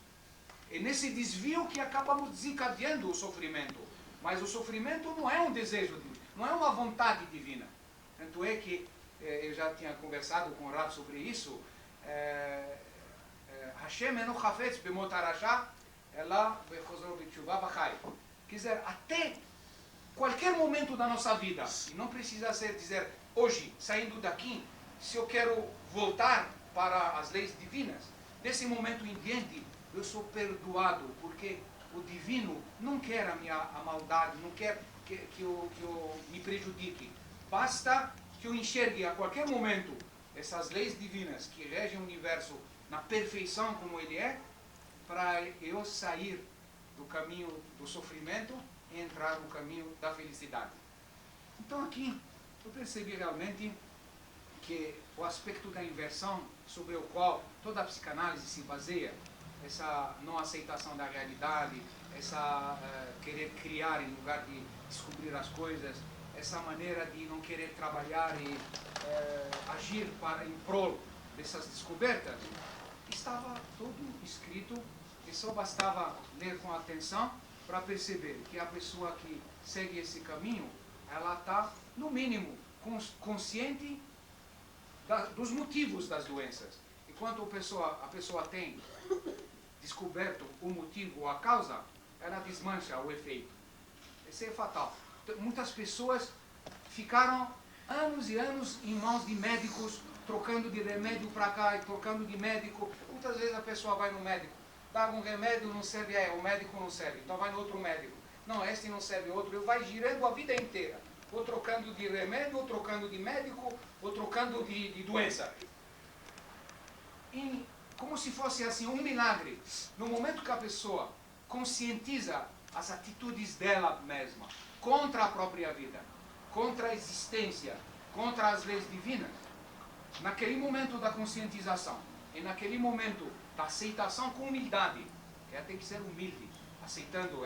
É nesse desvio que acabamos desencadeando o sofrimento. Mas o sofrimento não é um desejo divino, não é uma vontade divina. Tanto é que eu já tinha conversado com o Rav sobre isso. Hashem enu chafetz bemot harasha ela bechozro b'tshuva b'chai. Quer dizer, até qualquer momento da nossa vida, e não precisa dizer hoje, saindo daqui, se eu quero voltar para as leis divinas, nesse momento em diante, eu sou perdoado, porque o divino não quer a maldade, não quer que eu me prejudique. Basta que eu enxergue a qualquer momento essas leis divinas que regem o universo na perfeição como ele é, para eu sair do caminho do sofrimento e entrar no caminho da felicidade. Então aqui eu percebi realmente que o aspecto da inversão sobre o qual toda a psicanálise se baseia, essa não aceitação da realidade, essa querer criar em lugar de descobrir as coisas, essa maneira de não querer trabalhar e agir em prol dessas descobertas, estava tudo escrito e só bastava ler com atenção para perceber que a pessoa que segue esse caminho, ela está, no mínimo, consciente dos motivos das doenças. E quando a pessoa tem descoberto o motivo ou a causa, ela desmancha o efeito. Isso é fatal. Muitas pessoas ficaram anos e anos em mãos de médicos, trocando de remédio para cá e trocando de médico. Muitas vezes a pessoa vai no médico, dá um remédio, não serve, o médico não serve, então vai no outro médico. Não, este não serve, outro. Ele vai girando a vida inteira, ou trocando de remédio, ou trocando de médico, ou trocando de doença. Como se fosse assim um milagre. No momento que a pessoa conscientiza as atitudes dela mesma contra a própria vida, contra a existência, contra as leis divinas, naquele momento da conscientização e naquele momento da aceitação com humildade, que ela tem que ser humilde, aceitando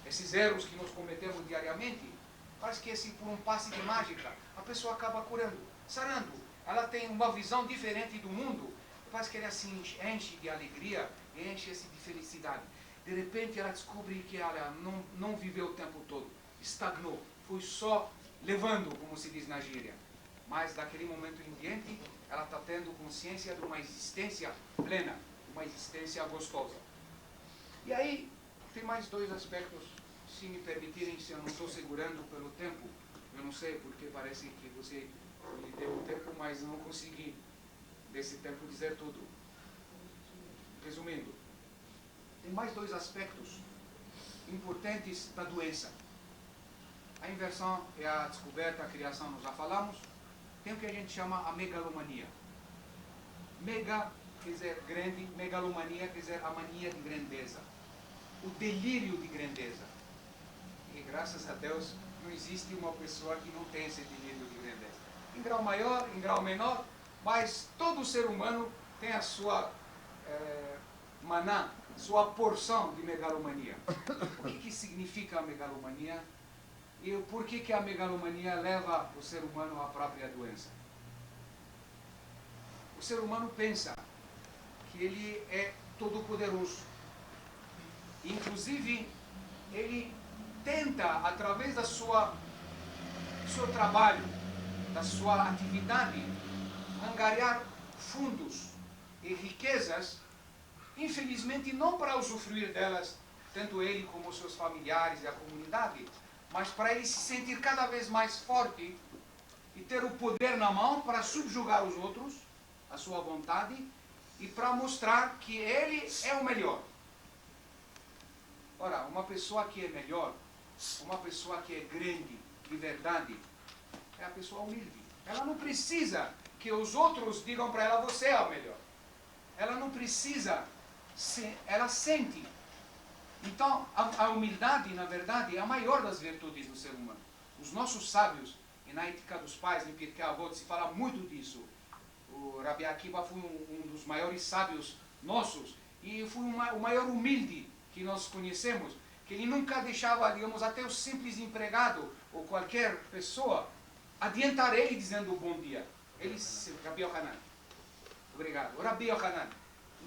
esses erros que nós cometemos diariamente, parece que por um passe de mágica a pessoa acaba curando, sarando. Ela tem uma visão diferente do mundo, parece que ela se enche de alegria, enche-se de felicidade. De repente ela descobre que ela não viveu o tempo todo, estagnou, foi só levando, como se diz na gíria. Mas daquele momento em diante, ela está tendo consciência de uma existência plena, uma existência gostosa. E aí, tem mais dois aspectos, se me permitirem, se eu não estou segurando pelo tempo, eu não sei, porque parece que você me deu o tempo, mas eu não consegui, desse tempo, dizer tudo. Resumindo, tem mais dois aspectos importantes da doença. A inversão é a descoberta, a criação, nós já falamos. Tem o que a gente chama a megalomania. Mega quer dizer grande, megalomania quer dizer a mania de grandeza. O delírio de grandeza. E graças a Deus não existe uma pessoa que não tem esse delírio de grandeza. Em grau maior, em grau menor, mas todo ser humano tem a sua maná, sua porção de megalomania. O que significa a megalomania? E por que a megalomania leva o ser humano à própria doença? O ser humano pensa que ele é todo-poderoso. Inclusive, ele tenta, através do seu trabalho, da sua atividade, angariar fundos e riquezas, infelizmente não para usufruir delas tanto ele como os seus familiares e a comunidade, mas para ele se sentir cada vez mais forte e ter o poder na mão para subjugar os outros, a sua vontade, e para mostrar que ele é o melhor. Ora, uma pessoa que é melhor, uma pessoa que é grande, de verdade, é a pessoa humilde. Ela não precisa que os outros digam para ela, você é o melhor. Ela não precisa, ela sente. Então, a humildade, na verdade, é a maior das virtudes do ser humano. Os nossos sábios, e na Ética dos Pais, em Pirkei Avot, se fala muito disso. O Rabi Akiva foi um dos maiores sábios nossos, e foi o maior humilde que nós conhecemos, que ele nunca deixava, digamos, até o simples empregado, ou qualquer pessoa, adiantar ele dizendo bom dia. Ele, Rabi Yohanan. Obrigado. O Rabi Yohanan,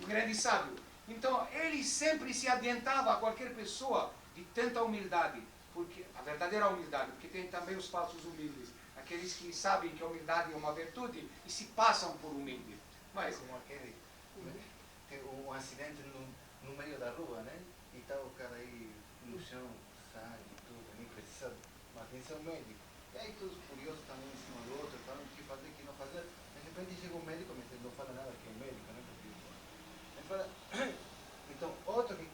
um grande sábio. Então, ele sempre se adiantava a qualquer pessoa de tanta humildade, porque a verdadeira humildade, porque tem também os falsos humildes, aqueles que sabem que a humildade é uma virtude e se passam por humilde. Mas como aquele, tem um acidente no meio da rua, né? E está o cara aí no chão, sangue, tudo, nem precisa de atenção médica. E aí todos curiosos também em cima do outro, falando o que fazer, o que não fazer. De repente chega um médico, mas ele não fala nada que é um médico, né? Ele fala, então outro que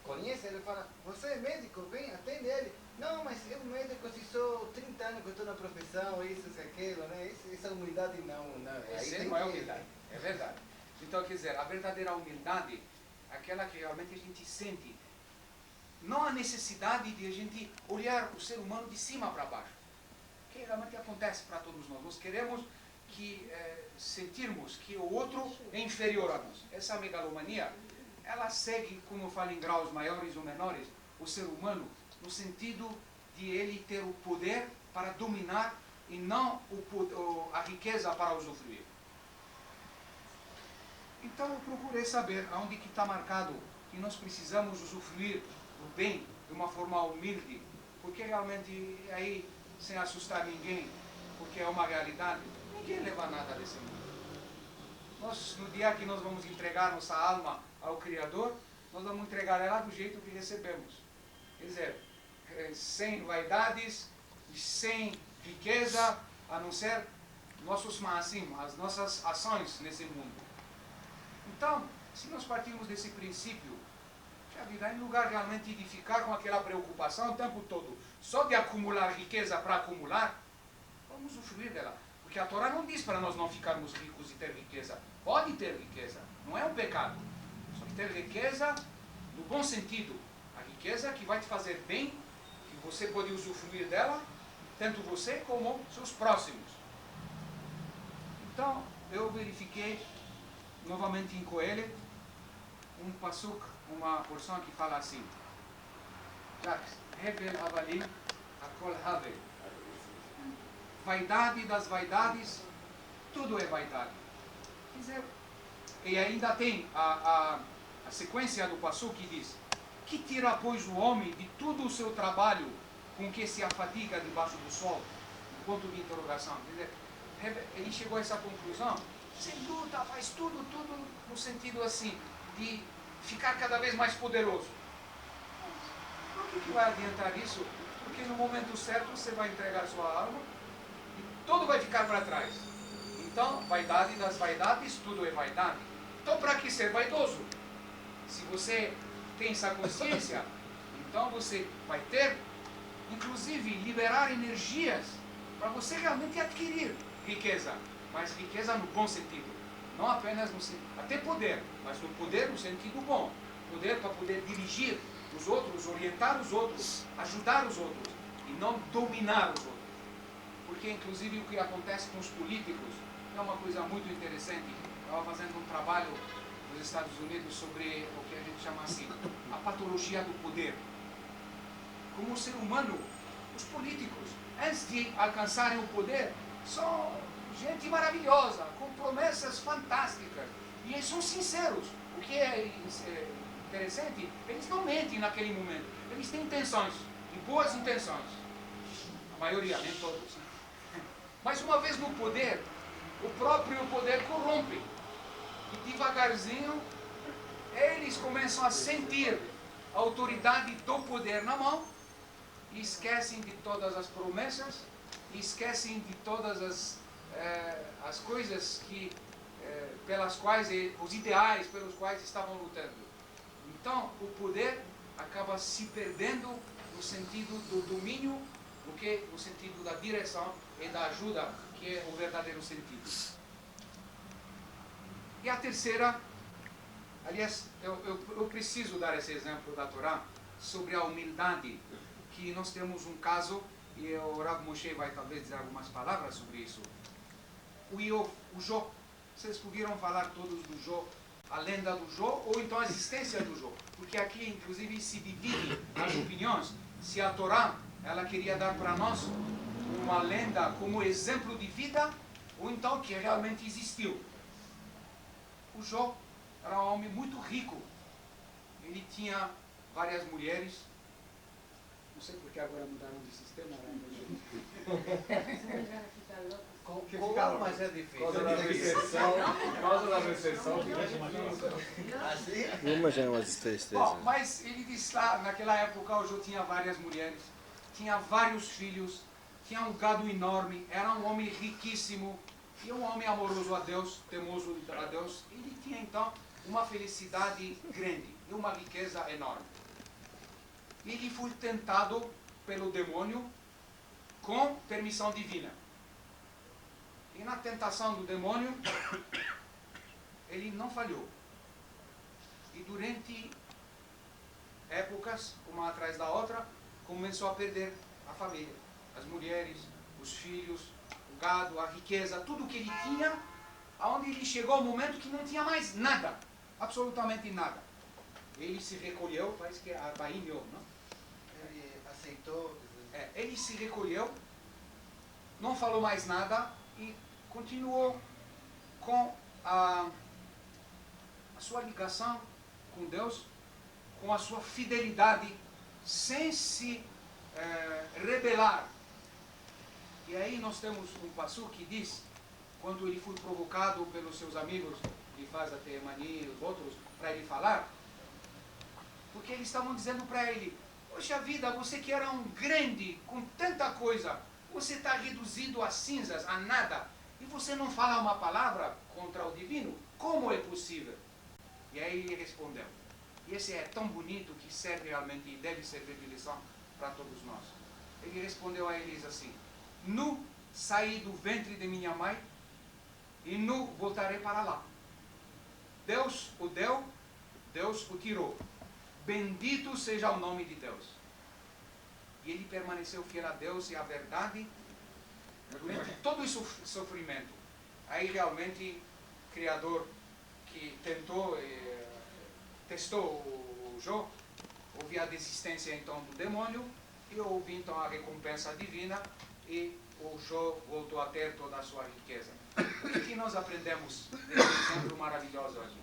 conhece, ele fala, você é médico, vem, atende ele. Não, mas eu médico, se sou 30 anos que eu estou na profissão, isso, aquilo, né? Essa humildade não. Essa não é humildade, é verdade. Então, quer dizer, a verdadeira humildade, aquela que realmente a gente sente, não há necessidade de a gente olhar o ser humano de cima para baixo, que realmente acontece para todos nós. Nós queremos que sentirmos que o outro é inferior a nós. Essa megalomania, ela segue, como eu falo, em graus maiores ou menores, o ser humano, no sentido de ele ter o poder para dominar e não a riqueza para usufruir. Então eu procurei saber aonde que está marcado que nós precisamos usufruir do bem de uma forma humilde, porque realmente aí, sem assustar ninguém, porque é uma realidade, ninguém leva nada desse mundo. Nós, no dia que nós vamos entregar nossa alma ao Criador, nós vamos entregar ela do jeito que recebemos. Quer dizer, sem vaidades, sem riqueza, a não ser nossos maasim, as nossas ações nesse mundo. Então, se nós partirmos desse princípio, que a vida, em lugar realmente de ficar com aquela preocupação o tempo todo, só de acumular riqueza para acumular, vamos usufruir dela. Porque a Torá não diz para nós não ficarmos ricos e ter riqueza. Pode ter riqueza, não é um pecado. Só que ter riqueza no bom sentido. A riqueza que vai te fazer bem, que você pode usufruir dela, tanto você como seus próximos. Então, eu verifiquei novamente em Coelho um pasuk, uma porção que fala assim: Hevel Havalim, Akol Havel. Vaidade das vaidades, tudo é vaidade. Quer dizer, e ainda tem a sequência do pasuk que diz: que tira, pois, o homem de todo o seu trabalho com que se afadiga debaixo do sol? Um ponto de interrogação. Quer dizer, ele chegou a essa conclusão. Você luta, faz tudo no sentido assim, de ficar cada vez mais poderoso. Por que vai adiantar isso? Porque no momento certo você vai entregar sua alma e tudo vai ficar para trás. Então, vaidade das vaidades, tudo é vaidade. Então, para que ser vaidoso? Se você tem essa consciência, então você vai ter, inclusive, liberar energias para você realmente adquirir riqueza. Mas riqueza no bom sentido, não apenas no sentido, até poder, mas no poder no sentido bom. Poder para poder dirigir os outros, orientar os outros, ajudar os outros e não dominar os outros. Porque inclusive o que acontece com os políticos é uma coisa muito interessante. Eu estava fazendo um trabalho nos Estados Unidos sobre o que a gente chama assim, a patologia do poder. Como o ser humano, os políticos, antes de alcançarem o poder, são gente maravilhosa, com promessas fantásticas. E eles são sinceros. O que é interessante, eles não mentem naquele momento. Eles têm intenções, e boas intenções. A maioria, nem todos. Mas uma vez no poder, o próprio poder corrompe. E devagarzinho, eles começam a sentir a autoridade do poder na mão, e esquecem de todas as promessas, e esquecem de todas as coisas pelas quais, os ideais pelos quais estavam lutando. Então, o poder acaba se perdendo no sentido do domínio, do que no sentido da direção e da ajuda, que é o verdadeiro sentido. E a terceira, aliás, eu preciso dar esse exemplo da Torá sobre a humildade, que nós temos um caso, e o Rav Moshe vai talvez dizer algumas palavras sobre isso. O Jó, vocês ouviram falar todos do Jó, a lenda do Jó, ou então a existência do Jó? Porque aqui, inclusive, se divide as opiniões, se a Torá, ela queria dar para nós uma lenda como exemplo de vida, ou então que realmente existiu. O Jó era um homem muito rico. Ele tinha várias mulheres. Não sei porque agora mudaram de sistema. Como, mas é difícil. Por causa da recessão, Imagina umas tristezas. Bom, mas ele disse lá, naquela época o Jó tinha várias mulheres, tinha vários filhos, tinha um gado enorme, era um homem riquíssimo, e um homem amoroso a Deus, temoso a Deus. Ele tinha então uma felicidade grande e uma riqueza enorme. E ele foi tentado pelo demônio com permissão divina. E na tentação do demônio, ele não falhou. E durante épocas, uma atrás da outra, começou a perder a família, as mulheres, os filhos, o gado, a riqueza, tudo que ele tinha, aonde ele chegou ao momento que não tinha mais nada, absolutamente nada. Ele se recolheu, parece que é a Bainho, não? Ele aceitou. Ele se recolheu, não falou mais nada e continuou com a sua ligação com Deus, com a sua fidelidade, sem se rebelar. E aí nós temos um passo que diz, quando ele foi provocado pelos seus amigos, ele faz até Mani e os outros, para ele falar, porque eles estavam dizendo para ele: poxa vida, você que era um grande, com tanta coisa, você está reduzido a cinzas, a nada, e você não fala uma palavra contra o divino? Como é possível? E aí ele respondeu, e esse é tão bonito que serve realmente e deve servir de lição para todos nós. Ele respondeu a eles assim: nu saí do ventre de minha mãe e nu voltarei para lá. Deus o deu, Deus o tirou. Bendito seja o nome de Deus. E ele permaneceu fiel a Deus e à verdade durante todo esse sofrimento. Aí realmente o Criador que testou o Jó, houve a desistência então do demônio e houve então a recompensa divina e o Jó voltou a ter toda a sua riqueza. O que nós aprendemos desse exemplo maravilhoso aqui?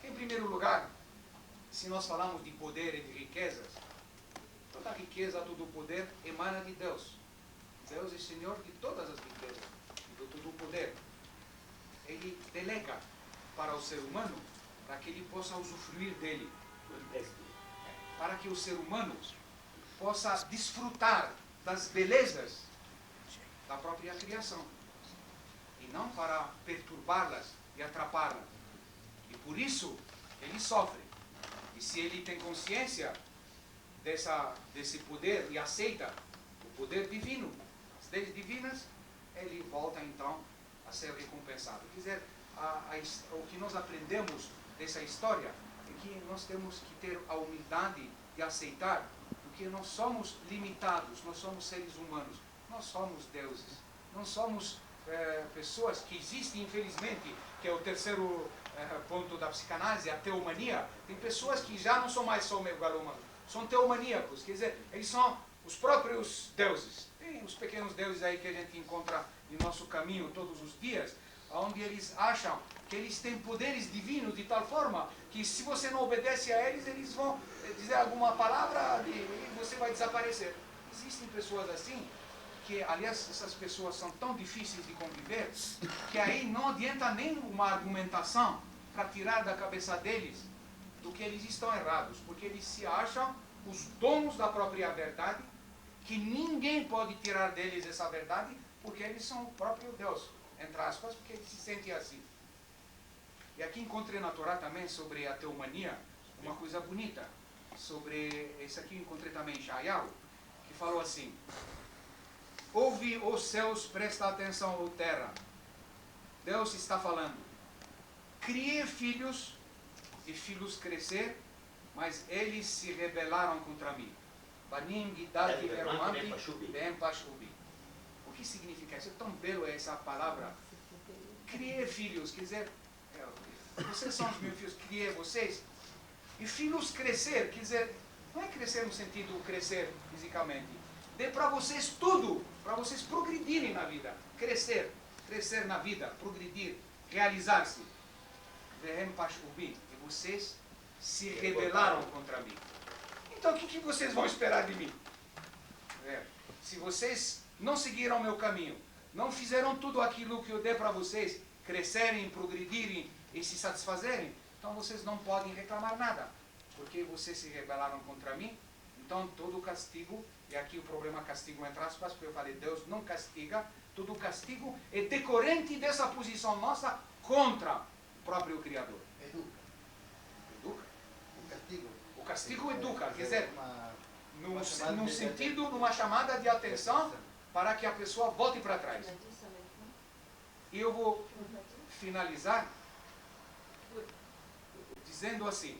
Em primeiro lugar, se nós falamos de poder e de riquezas, toda a riqueza, todo o poder emana de Deus. Deus é Senhor de todas as riquezas, de todo o poder. Ele delega para o ser humano para que ele possa usufruir dele. Para que o ser humano possa desfrutar das belezas da própria criação. E não para perturbá-las e atrapalhá-las. E por isso ele sofre. E se ele tem consciência desse poder e aceita o poder divino, as leis divinas, ele volta então a ser recompensado. Quer dizer, o que nós aprendemos dessa história é que nós temos que ter a humildade de aceitar, porque nós somos limitados, nós somos seres humanos, nós somos deuses, não somos pessoas que existem, infelizmente, que é o terceiro ponto da psicanálise, a teomania. Tem pessoas que já não são mais só megalômanos, são teomaníacos, quer dizer, eles são os próprios deuses. Tem os pequenos deuses aí que a gente encontra em nosso caminho todos os dias, onde eles acham que eles têm poderes divinos de tal forma que se você não obedece a eles, eles vão dizer alguma palavra e você vai desaparecer. Existem pessoas assim, que aliás essas pessoas são tão difíceis de conviver, que aí não adianta nem uma argumentação para tirar da cabeça deles do que eles estão errados, porque eles se acham os donos da própria verdade, que ninguém pode tirar deles essa verdade, porque eles são o próprio Deus, entre aspas, porque eles se sentem assim. E aqui encontrei na Torá também, sobre a teomania, uma coisa bonita. Sobre, esse aqui encontrei também em Shayahu, que falou assim: ouve os céus, presta atenção, ó terra. Deus está falando: criei filhos, e filhos crescer, mas eles se rebelaram contra mim. Banim, Gidati, Vermanti, Ben Pashubi. O que significa isso? É tão belo essa palavra. Criei filhos, quer dizer, vocês são os meus filhos, criei vocês. E filhos crescer, quer dizer, não é crescer no sentido crescer fisicamente. Dê para vocês tudo, para vocês progredirem na vida. Crescer na vida, progredir, realizar-se. Vehem Pashubi. E vocês se rebelaram contra mim. Então o que vocês vão esperar de mim? Se vocês não seguiram o meu caminho, não fizeram tudo aquilo que eu dei para vocês, crescerem, progredirem e se satisfazerem, então vocês não podem reclamar nada, porque vocês se rebelaram contra mim. Então todo castigo, e aqui o problema castigo entre aspas, porque eu falei, Deus não castiga, todo castigo é decorrente dessa posição nossa contra o próprio Criador. Educa. O castigo educa, quer dizer, num sentido, numa chamada de atenção para que a pessoa volte para trás. E eu vou finalizar dizendo assim,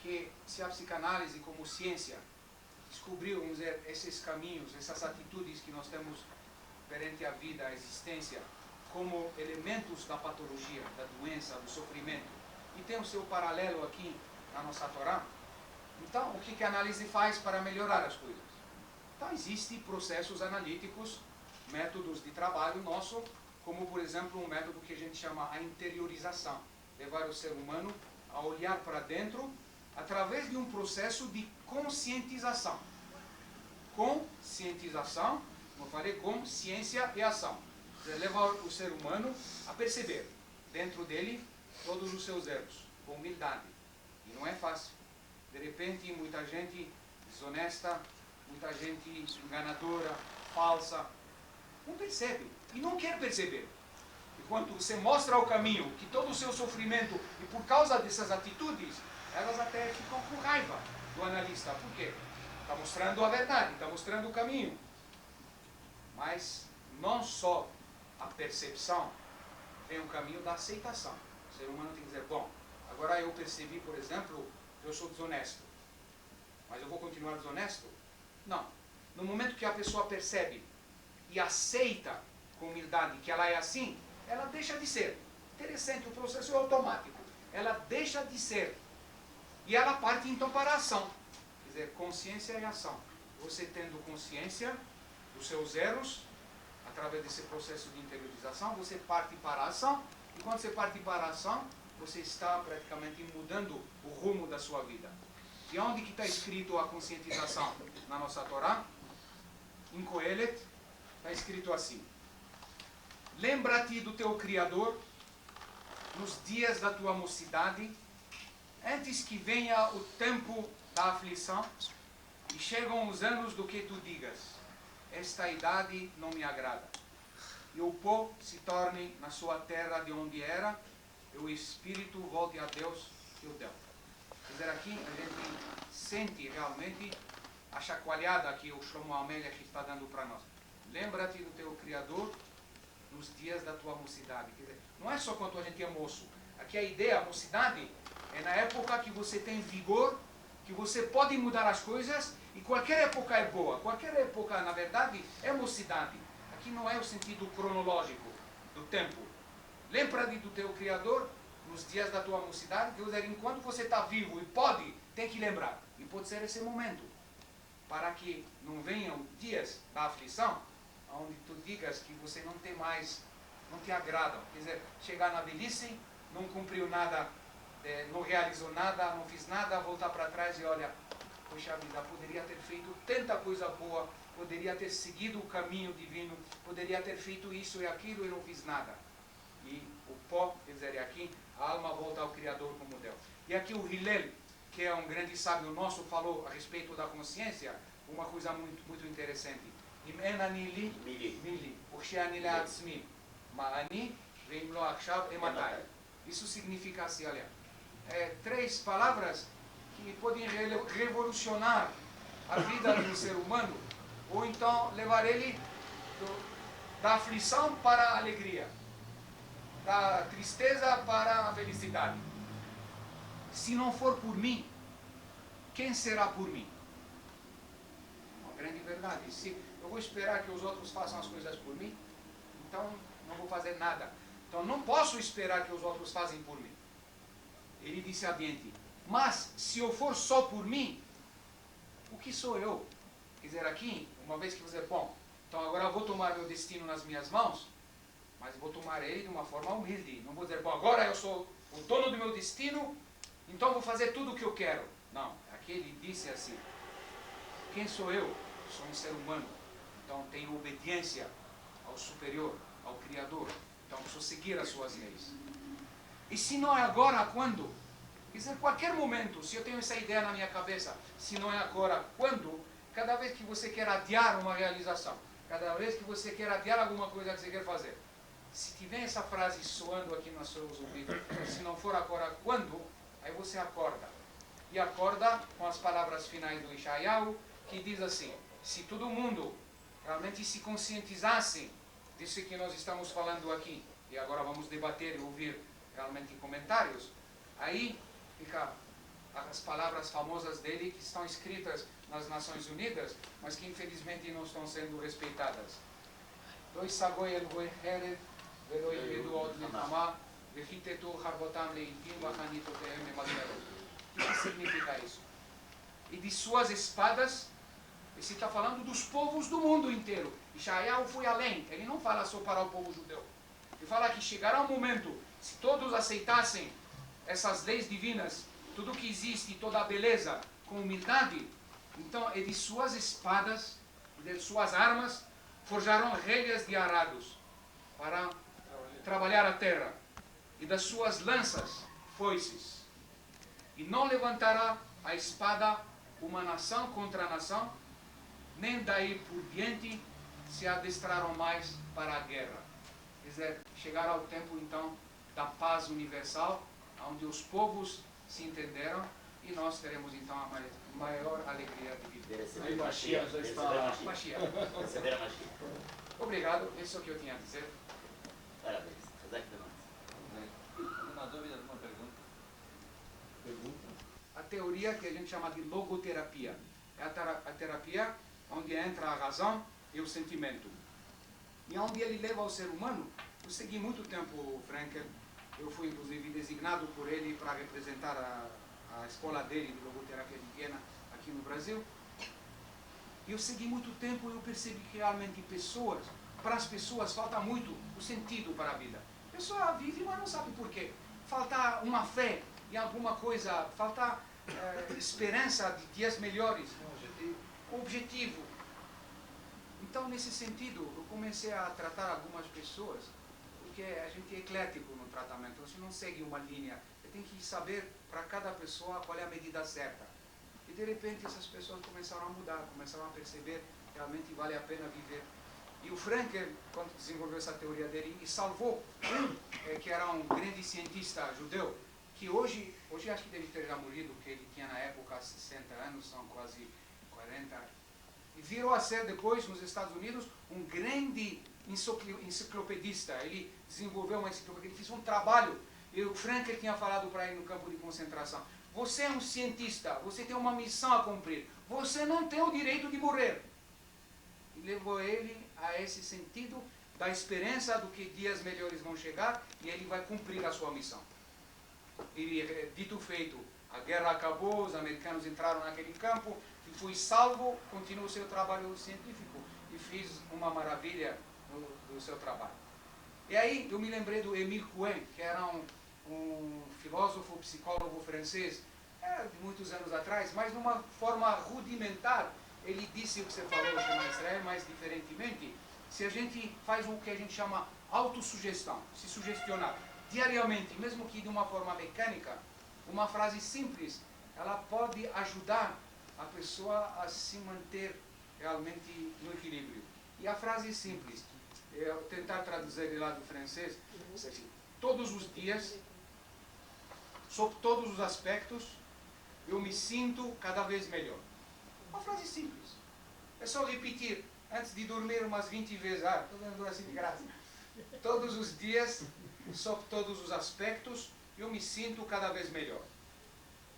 que se a psicanálise como ciência descobriu, vamos dizer, esses caminhos, essas atitudes que nós temos perante a vida, a existência, como elementos da patologia, da doença, do sofrimento, e tem o seu paralelo aqui na nossa Torá, então o que a análise faz para melhorar as coisas? Então existem processos analíticos, métodos de trabalho nosso, como por exemplo um método que a gente chama a interiorização, levar o ser humano a olhar para dentro através de um processo de conscientização. Conscientização, como eu falei, consciência e ação. Levar o ser humano a perceber dentro dele todos os seus erros, com humildade. E não é fácil. De repente, muita gente desonesta, muita gente enganadora, falsa, não percebe e não quer perceber. E quando você mostra o caminho, que todo o seu sofrimento, e por causa dessas atitudes, elas até ficam com raiva do analista. Por quê? Está mostrando a verdade, está mostrando o caminho. Mas não só a percepção, tem o caminho da aceitação. O ser humano tem que dizer, bom, agora eu percebi, por exemplo, que eu sou desonesto. Mas eu vou continuar desonesto? Não. No momento que a pessoa percebe e aceita com humildade que ela é assim, ela deixa de ser. Interessante, o processo é automático. Ela deixa de ser. E ela parte então para a ação. Quer dizer, consciência e ação. Você tendo consciência dos seus erros, através desse processo de interiorização, você parte para a ação. E quando você parte para a ação, você está praticamente mudando o rumo da sua vida. E onde que está escrito a conscientização? Na nossa Torá, em Coelet, está escrito assim: lembra-te do teu Criador nos dias da tua mocidade, antes que venha o tempo da aflição e chegam os anos do que tu digas, esta idade não me agrada, e o pó se torne na sua terra de onde era, e o espírito volte a Deus que o deu. Quer dizer, aqui a gente sente realmente a chacoalhada que o Shlomo Amelech está dando para nós. Lembra-te do teu Criador nos dias da tua mocidade. Quer dizer, não é só quando a gente é moço. Aqui a ideia, a mocidade, é na época que você tem vigor, que você pode mudar as coisas, e qualquer época é boa. Qualquer época, na verdade, é mocidade. Aqui não é o sentido cronológico do tempo. Lembra-te do teu Criador nos dias da tua mocidade, quer dizer, enquanto você está vivo e pode, tem que lembrar. E pode ser esse momento, para que não venham dias da aflição, onde tu digas que você não tem mais, não te agrada. Quer dizer, chegar na velhice, não cumpriu nada, não realizou nada, não fiz nada, voltar para trás e olha, poxa vida, poderia ter feito tanta coisa boa, poderia ter seguido o caminho divino, poderia ter feito isso e aquilo e não fiz nada. E o pó, quer dizer, é aqui, a alma volta ao Criador como Deus. E aqui o Hillel, que é um grande sábio nosso, falou a respeito da consciência, uma coisa muito interessante. Im en ani li, mili, u'she'ani le'atzmi, ma'ani, ve'im lo achshav ematai. Isso significa assim, olha, três palavras que podem revolucionar a vida do ser humano, ou então levar ele da aflição para a alegria, da tristeza para a felicidade. Se não for por mim, quem será por mim? Uma grande verdade. Se eu vou esperar que os outros façam as coisas por mim, então não vou fazer nada. Então não posso esperar que os outros façam por mim. Ele disse adiante, mas se eu for só por mim, o que sou eu? Quer dizer, aqui, uma vez que você, bom, então agora eu vou tomar meu destino nas minhas mãos, mas vou tomar ele de uma forma humilde. Não vou dizer, bom, agora eu sou o dono do meu destino, então vou fazer tudo o que eu quero. Não, aqui ele disse assim, quem sou eu? Sou um ser humano, então tenho obediência ao superior, ao Criador, então preciso seguir as suas leis. E se não é agora, quando? Quer dizer, qualquer momento, se eu tenho essa ideia na minha cabeça, se não é agora, quando? Cada vez que você quer adiar uma realização, cada vez que você quer adiar alguma coisa que você quer fazer, se tiver essa frase soando aqui nos seus ouvidos, se não for agora, quando? Aí você acorda. E acorda com as palavras finais do Yeshayahu, que diz assim, se todo mundo realmente se conscientizasse disso que nós estamos falando aqui, e agora vamos debater e ouvir realmente comentários, aí fica as palavras famosas dele que estão escritas nas Nações Unidas, mas que infelizmente não estão sendo respeitadas. Dois sagoi el goi hered, veloi edu od letamá, vechitetu harbotam leitim, vachanito teem emasmerot. O que significa isso? E de suas espadas, esse está falando dos povos do mundo inteiro. Yeshayahu foi além, ele não fala só para o povo judeu. Ele fala que chegará um momento, se todos aceitassem essas leis divinas, tudo que existe, toda a beleza, com humildade, então é de suas espadas, de suas armas, forjarão relhas de arados para trabalhar a terra, e das suas lanças, foices. E não levantará a espada uma nação contra a nação, nem daí por diante se adestrarão mais para a guerra. Quer dizer, chegará o tempo então da paz universal, onde os povos se entenderam e nós teremos então a maior alegria de viver. Aí Mashiach já está lá. Mashiach. Receber a Mashiach. Obrigado, isso é o que eu tinha a dizer. Parabéns. Razak demais. Alguma dúvida, alguma pergunta? Pergunta? A teoria que a gente chama de logoterapia. É a terapia onde entra a razão e o sentimento. E onde ele leva o ser humano. Eu segui muito tempo o Frankel. Eu fui, inclusive, designado por ele para representar a escola dele de logoterapia de Viena aqui no Brasil. E eu segui muito tempo e eu percebi que realmente para as pessoas falta muito o sentido para a vida. A pessoa vive, mas não sabe por quê. Falta uma fé em alguma coisa, falta esperança de dias melhores, objetivo. Então, nesse sentido, eu comecei a tratar algumas pessoas, porque a gente é eclético no tratamento, você não segue uma linha, você tem que saber para cada pessoa qual é a medida certa. E de repente essas pessoas começaram a mudar, começaram a perceber que realmente vale a pena viver. E o Frankel, quando desenvolveu essa teoria dele, e salvou que era um grande cientista judeu, que hoje acho que deve ter já morrido, porque ele tinha na época 60 anos, são quase 40, e virou a ser depois, nos Estados Unidos, um grande enciclopedista. Ele desenvolveu uma enciclopédia, ele fez um trabalho, e o Frankel tinha falado para ele no campo de concentração, você é um cientista, você tem uma missão a cumprir, você não tem o direito de morrer. E levou ele a esse sentido da esperança do que dias melhores vão chegar, e ele vai cumprir a sua missão. E dito feito, a guerra acabou, os americanos entraram naquele campo, e foi salvo, continuou o seu trabalho científico e fez uma maravilha do seu trabalho. E aí eu me lembrei do Émile Cohen, que era um filósofo, psicólogo francês, de muitos anos atrás, mas de uma forma rudimentar. Ele disse o que você falou no Shema Israel, mas diferentemente, se a gente faz o que a gente chama autossugestão, se sugestionar. diariamente, mesmo que de uma forma mecânica, uma frase simples, ela pode ajudar a pessoa a se manter realmente no equilíbrio. E a frase simples, eu tentar traduzir lá do francês, ou seja, todos os dias, sob todos os aspectos, eu me sinto cada vez melhor. Uma frase simples. É só repetir antes de dormir umas 20 vezes. Estou dando assim de graça. Todos os dias, sob todos os aspectos, eu me sinto cada vez melhor.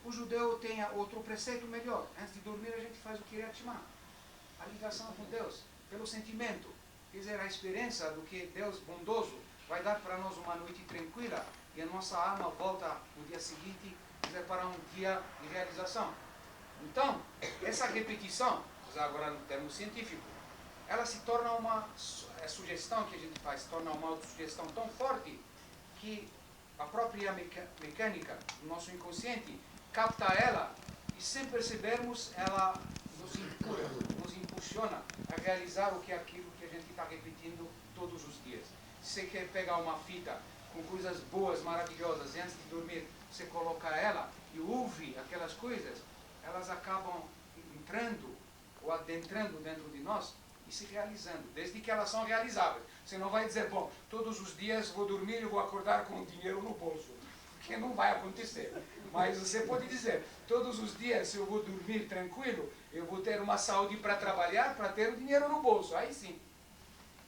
O judeu tem outro preceito melhor. Antes de dormir a gente faz o Kiryat Shema. A ligação com Deus, pelo sentimento. Quer dizer, a experiência do que Deus bondoso vai dar para nós uma noite tranquila e a nossa alma volta no dia seguinte, quer dizer, para um dia de realização. Então, essa repetição, agora no termo científico, ela se torna uma sugestão que a gente faz, se torna uma autossugestão tão forte que a própria mecânica do nosso inconsciente capta ela e, sem percebermos, ela nos empurra, nos impulsiona a realizar o que é aquilo que a gente está repetindo todos os dias. Se você quer pegar uma fita com coisas boas, maravilhosas, e antes de dormir você coloca ela e ouve aquelas coisas, elas acabam entrando ou adentrando dentro de nós e se realizando, desde que elas são realizáveis. Você não vai dizer, bom, todos os dias vou dormir e vou acordar com dinheiro no bolso, porque não vai acontecer. Mas você pode dizer, todos os dias se eu vou dormir tranquilo, eu vou ter uma saúde para trabalhar, para ter o dinheiro no bolso, aí sim.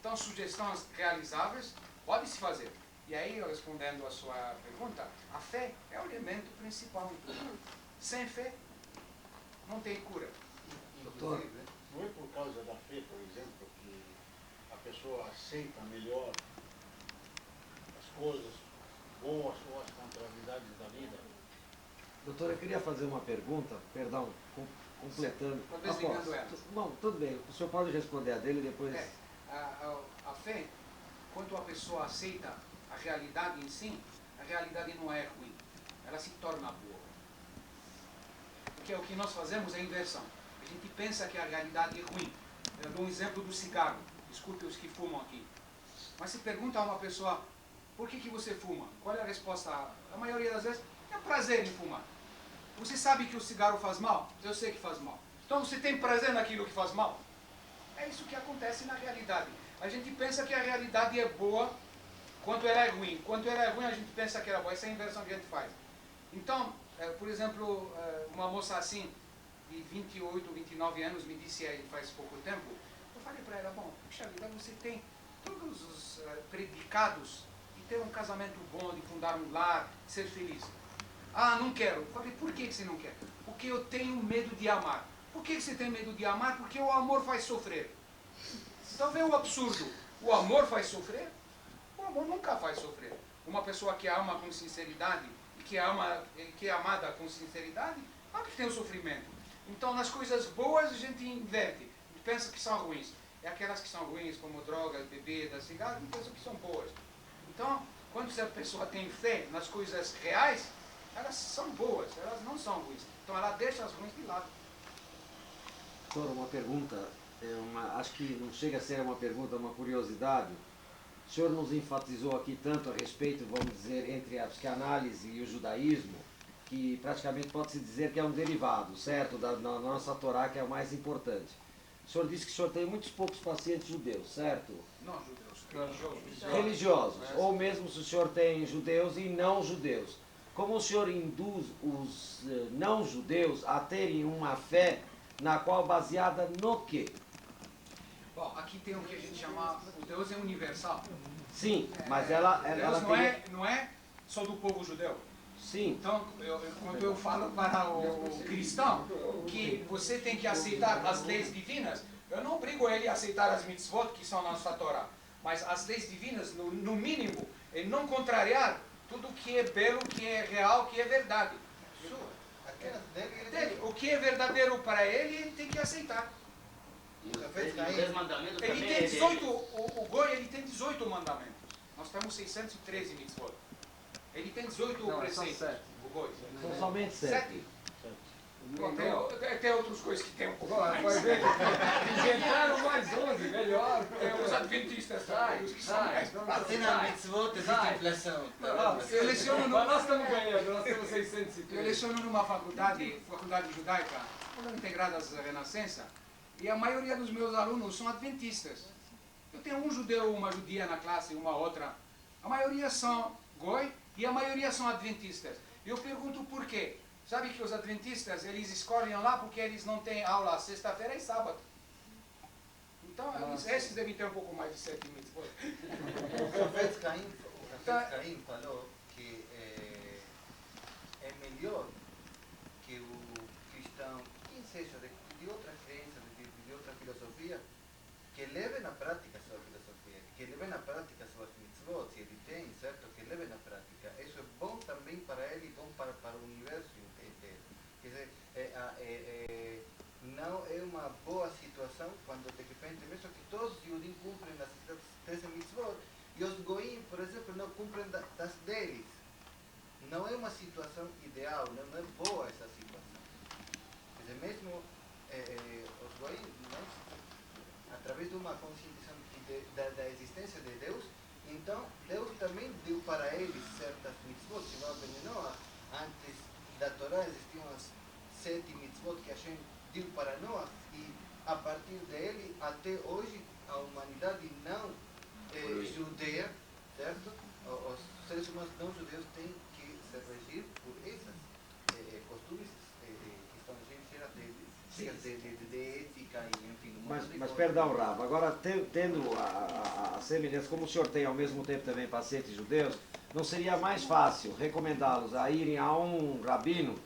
Então, sugestões realizáveis pode-se fazer. E aí, respondendo à sua pergunta, a fé é o elemento principal. Sem fé, não tem cura. Doutor, Não é por causa da fé, por exemplo, que a pessoa aceita melhor as coisas boas ou as contrariedades da vida? doutor, eu queria fazer uma pergunta, perdão, completando. Talvez ligando ela. Bom, tudo bem, o senhor pode responder a dele e depois... A fé, quando a pessoa aceita a realidade em si, a realidade não é ruim, ela se torna boa. Porque o que nós fazemos é a inversão. A gente pensa que a realidade é ruim. Eu dou um exemplo do cigarro. Desculpe os que fumam aqui. Mas se pergunta a uma pessoa, por que você fuma? Qual é a resposta? A maioria das vezes, é prazer em fumar. Você sabe que o cigarro faz mal? Eu sei que faz mal. Então você tem prazer naquilo que faz mal? É isso que acontece na realidade. A gente pensa que a realidade é boa quando ela é ruim. Quando ela é ruim, a gente pensa que ela é boa. Essa é a inversão que a gente faz. Então, por exemplo, uma moça assim, de 28, 29 anos, me disse aí faz pouco tempo, eu falei para ela, bom, puxa vida, você tem todos os predicados de ter um casamento bom, de fundar um lar, de ser feliz. Ah, não quero. Eu falei, por que você não quer? Porque eu tenho medo de amar. Por que você tem medo de amar? Porque o amor faz sofrer. Então vê o absurdo. O amor faz sofrer? O amor nunca faz sofrer. Uma pessoa que ama com sinceridade e que é amada com sinceridade, não que tem o sofrimento. Então nas coisas boas a gente inverte. A gente pensa que são ruins. É aquelas que são ruins, como drogas, bebidas, cigarros, a gente pensa que são boas. Então, quando a pessoa tem fé nas coisas reais, elas são boas, elas não são ruins. Então ela deixa as ruins de lado. Doutor, uma pergunta, acho que não chega a ser uma pergunta, uma curiosidade. O senhor nos enfatizou aqui tanto a respeito, vamos dizer, entre a psicanálise e o judaísmo, que praticamente pode-se dizer que é um derivado, certo? Da nossa Torá, que é o mais importante. O senhor disse que o senhor tem muitos poucos pacientes judeus, certo? Não judeus, religiosos. Religiosos, ou mesmo se o senhor tem judeus e não judeus. Como o senhor induz os não judeus a terem uma fé na qual baseada no quê? Bom, aqui tem o que a gente chama, o Deus é universal. Sim, mas ela Deus não é só do povo judeu. Sim. Então, quando eu falo para o cristão que você tem que aceitar as leis divinas, eu não obrigo ele a aceitar as mitzvot que são na nossa Torá. Mas as leis divinas, no mínimo, ele não contrariar tudo que é belo, que é real, que é verdade. O que é verdadeiro para ele, ele tem que aceitar. E os 10 mandamentos Ele também tem 18, o Goi ele tem 18 mandamentos. Nós temos 613 mitzvot. Ele tem 18 preceitos. O Goi. São somente 7. Bom, tem outras coisas que tem um pouco Vai mais. ver que inventaram mais 11, melhor. Tem os adventistas também, os que são mais. Até na mitzvot existe inflação. Eu leciono Mas nós estamos ganhando, nós temos 600 Eu leciono numa faculdade judaica, integradas à Renascença, e a maioria dos meus alunos são adventistas. Eu tenho um judeu, uma judia na classe, uma outra. A maioria são goi e a maioria são adventistas. Eu pergunto por quê. Sabe que os adventistas, eles escolhem lá porque eles não têm aula sexta-feira e sábado. Então, esses devem ter um pouco mais de 7 mitzvot. O Hafetz Chaim falou que é melhor que o cristão, quem seja, de outra crença, de outra filosofia, que leve na prática a sua filosofia, que leve na prática suas mitzvot, se ele tem, certo? Que leve na prática. Isso é bom também para ele e bom para o universo inteiro. Quer dizer, não é uma boa situação quando de repente, mesmo que todos os judeus cumprem as 13 mitzvot, e os goim, por exemplo, não cumprem das deles. Não é uma situação ideal, não é boa essa situação. Quer dizer, mesmo os goim, através de uma conscientização da existência de Deus, então Deus também deu para eles certas mitzvot. Se não Noah, antes da Torá existiam as 7 mitzvot que Hashem deu para Noah, e a partir dele, até hoje, a humanidade não judeia, certo? Os seres humanos não judeus têm que se regir por essas costumes que estão cheias de ética e, enfim, Mas perdão, Rav, agora tendo a semelhança, como o senhor tem ao mesmo tempo também pacientes judeus, não seria mais fácil recomendá-los a irem a um rabino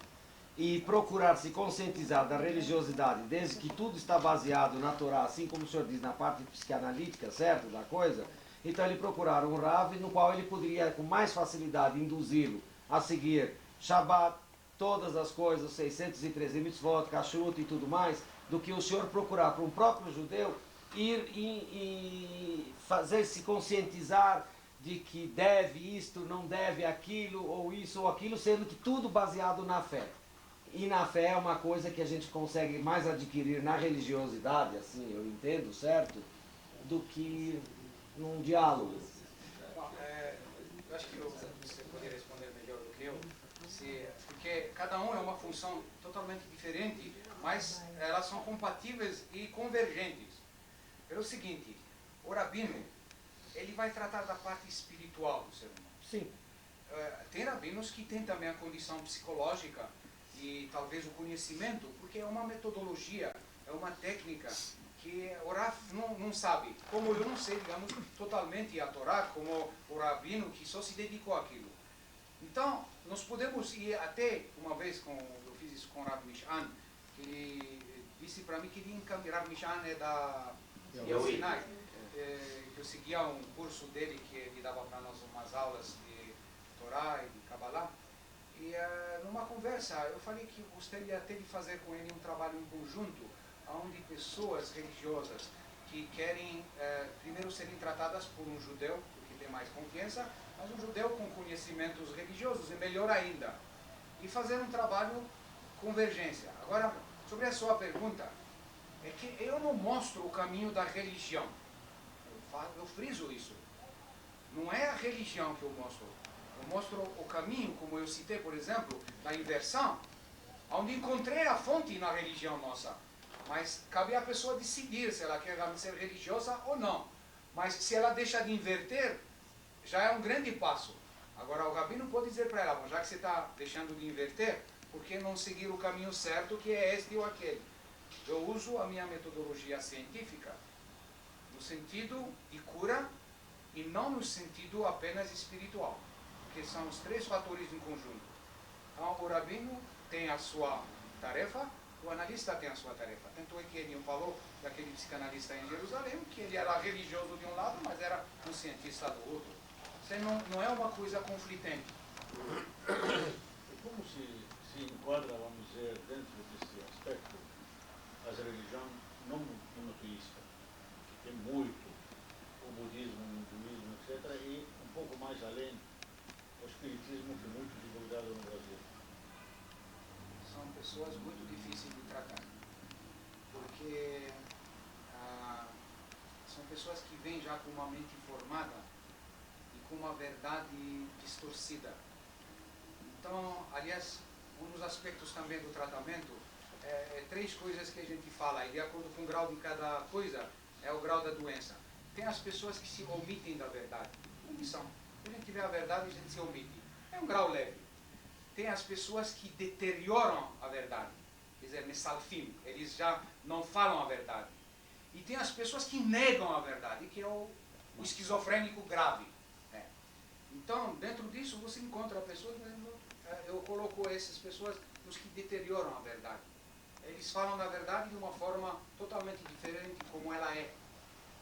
e procurar se conscientizar da religiosidade, desde que tudo está baseado na Torá, assim como o senhor diz, na parte psicanalítica, certo, da coisa? Então ele procurar um Rav no qual ele poderia com mais facilidade induzi-lo a seguir Shabbat, todas as coisas, 613 mitzvot, kashrut e tudo mais, do que o senhor procurar para um próprio judeu ir e fazer-se conscientizar de que deve isto, não deve aquilo, ou isso ou aquilo, sendo que tudo baseado na fé. E na fé é uma coisa que a gente consegue mais adquirir na religiosidade, assim, eu entendo, certo? Do que num diálogo. Bom, eu acho que você poderia responder melhor do que eu, porque cada um é uma função totalmente diferente, mas elas são compatíveis e convergentes. Pelo seguinte, o rabino, ele vai tratar da parte espiritual do ser humano. Sim. Tem rabinos que têm também a condição psicológica e talvez o conhecimento, porque é uma metodologia, é uma técnica que o Rav não sabe. Como eu não sei, digamos, totalmente a Torá, como o rabino que só se dedicou àquilo. Então, nós podemos ir até, uma vez, eu fiz isso com o Rav Mishan, que ele disse para mim que Rav Mishan é da Sinai, que eu seguia um curso dele que ele dava para nós umas aulas de Torá e de Kabbalah. E numa conversa, eu falei que gostaria até de fazer com ele um trabalho em conjunto, onde pessoas religiosas que querem primeiro serem tratadas por um judeu, porque tem mais confiança, mas um judeu com conhecimentos religiosos é melhor ainda. E fazer um trabalho convergência. Agora, sobre a sua pergunta, é que eu não mostro o caminho da religião. Eu friso isso. Não é a religião que eu mostro. Eu mostro o caminho, como eu citei, por exemplo, da inversão, onde encontrei a fonte na religião nossa. Mas cabe à pessoa decidir se ela quer ser religiosa ou não. Mas se ela deixa de inverter, já é um grande passo. Agora o rabino pode dizer para ela, bom, já que você está deixando de inverter, por que não seguir o caminho certo, que é este ou aquele? Eu uso a minha metodologia científica no sentido de cura e não no sentido apenas espiritual, porque são os 3 fatores em conjunto. Então o rabino tem a sua tarefa, o analista tem a sua tarefa. Tanto é que ele falou daquele psicanalista em Jerusalém, que ele era religioso de um lado, mas era um cientista do outro. Isso não é uma coisa conflitante. E como se enquadra, vamos dizer, dentro desse aspecto, as religiões não monoteístas, que tem muito, o budismo, o hinduísmo, etc., e um pouco mais além, o espiritismo, que é muito divulgado no Brasil? São pessoas muito difíceis de tratar, porque são pessoas que vêm já com uma mente formada e com uma verdade distorcida. Então, aliás, um dos aspectos também do tratamento é três coisas que a gente fala, e de acordo com o grau de cada coisa, é o grau da doença. Tem as pessoas que se omitem da verdade. Omissão. Se a gente tiver a verdade, a gente se omite. É um grau leve. Tem as pessoas que deterioram a verdade. Quer dizer, mesalfim, eles já não falam a verdade. E tem as pessoas que negam a verdade, que é o esquizofrênico grave. Então, dentro disso, você encontra pessoas, eu coloco essas pessoas nos que deterioram a verdade. Eles falam da verdade de uma forma totalmente diferente como ela é.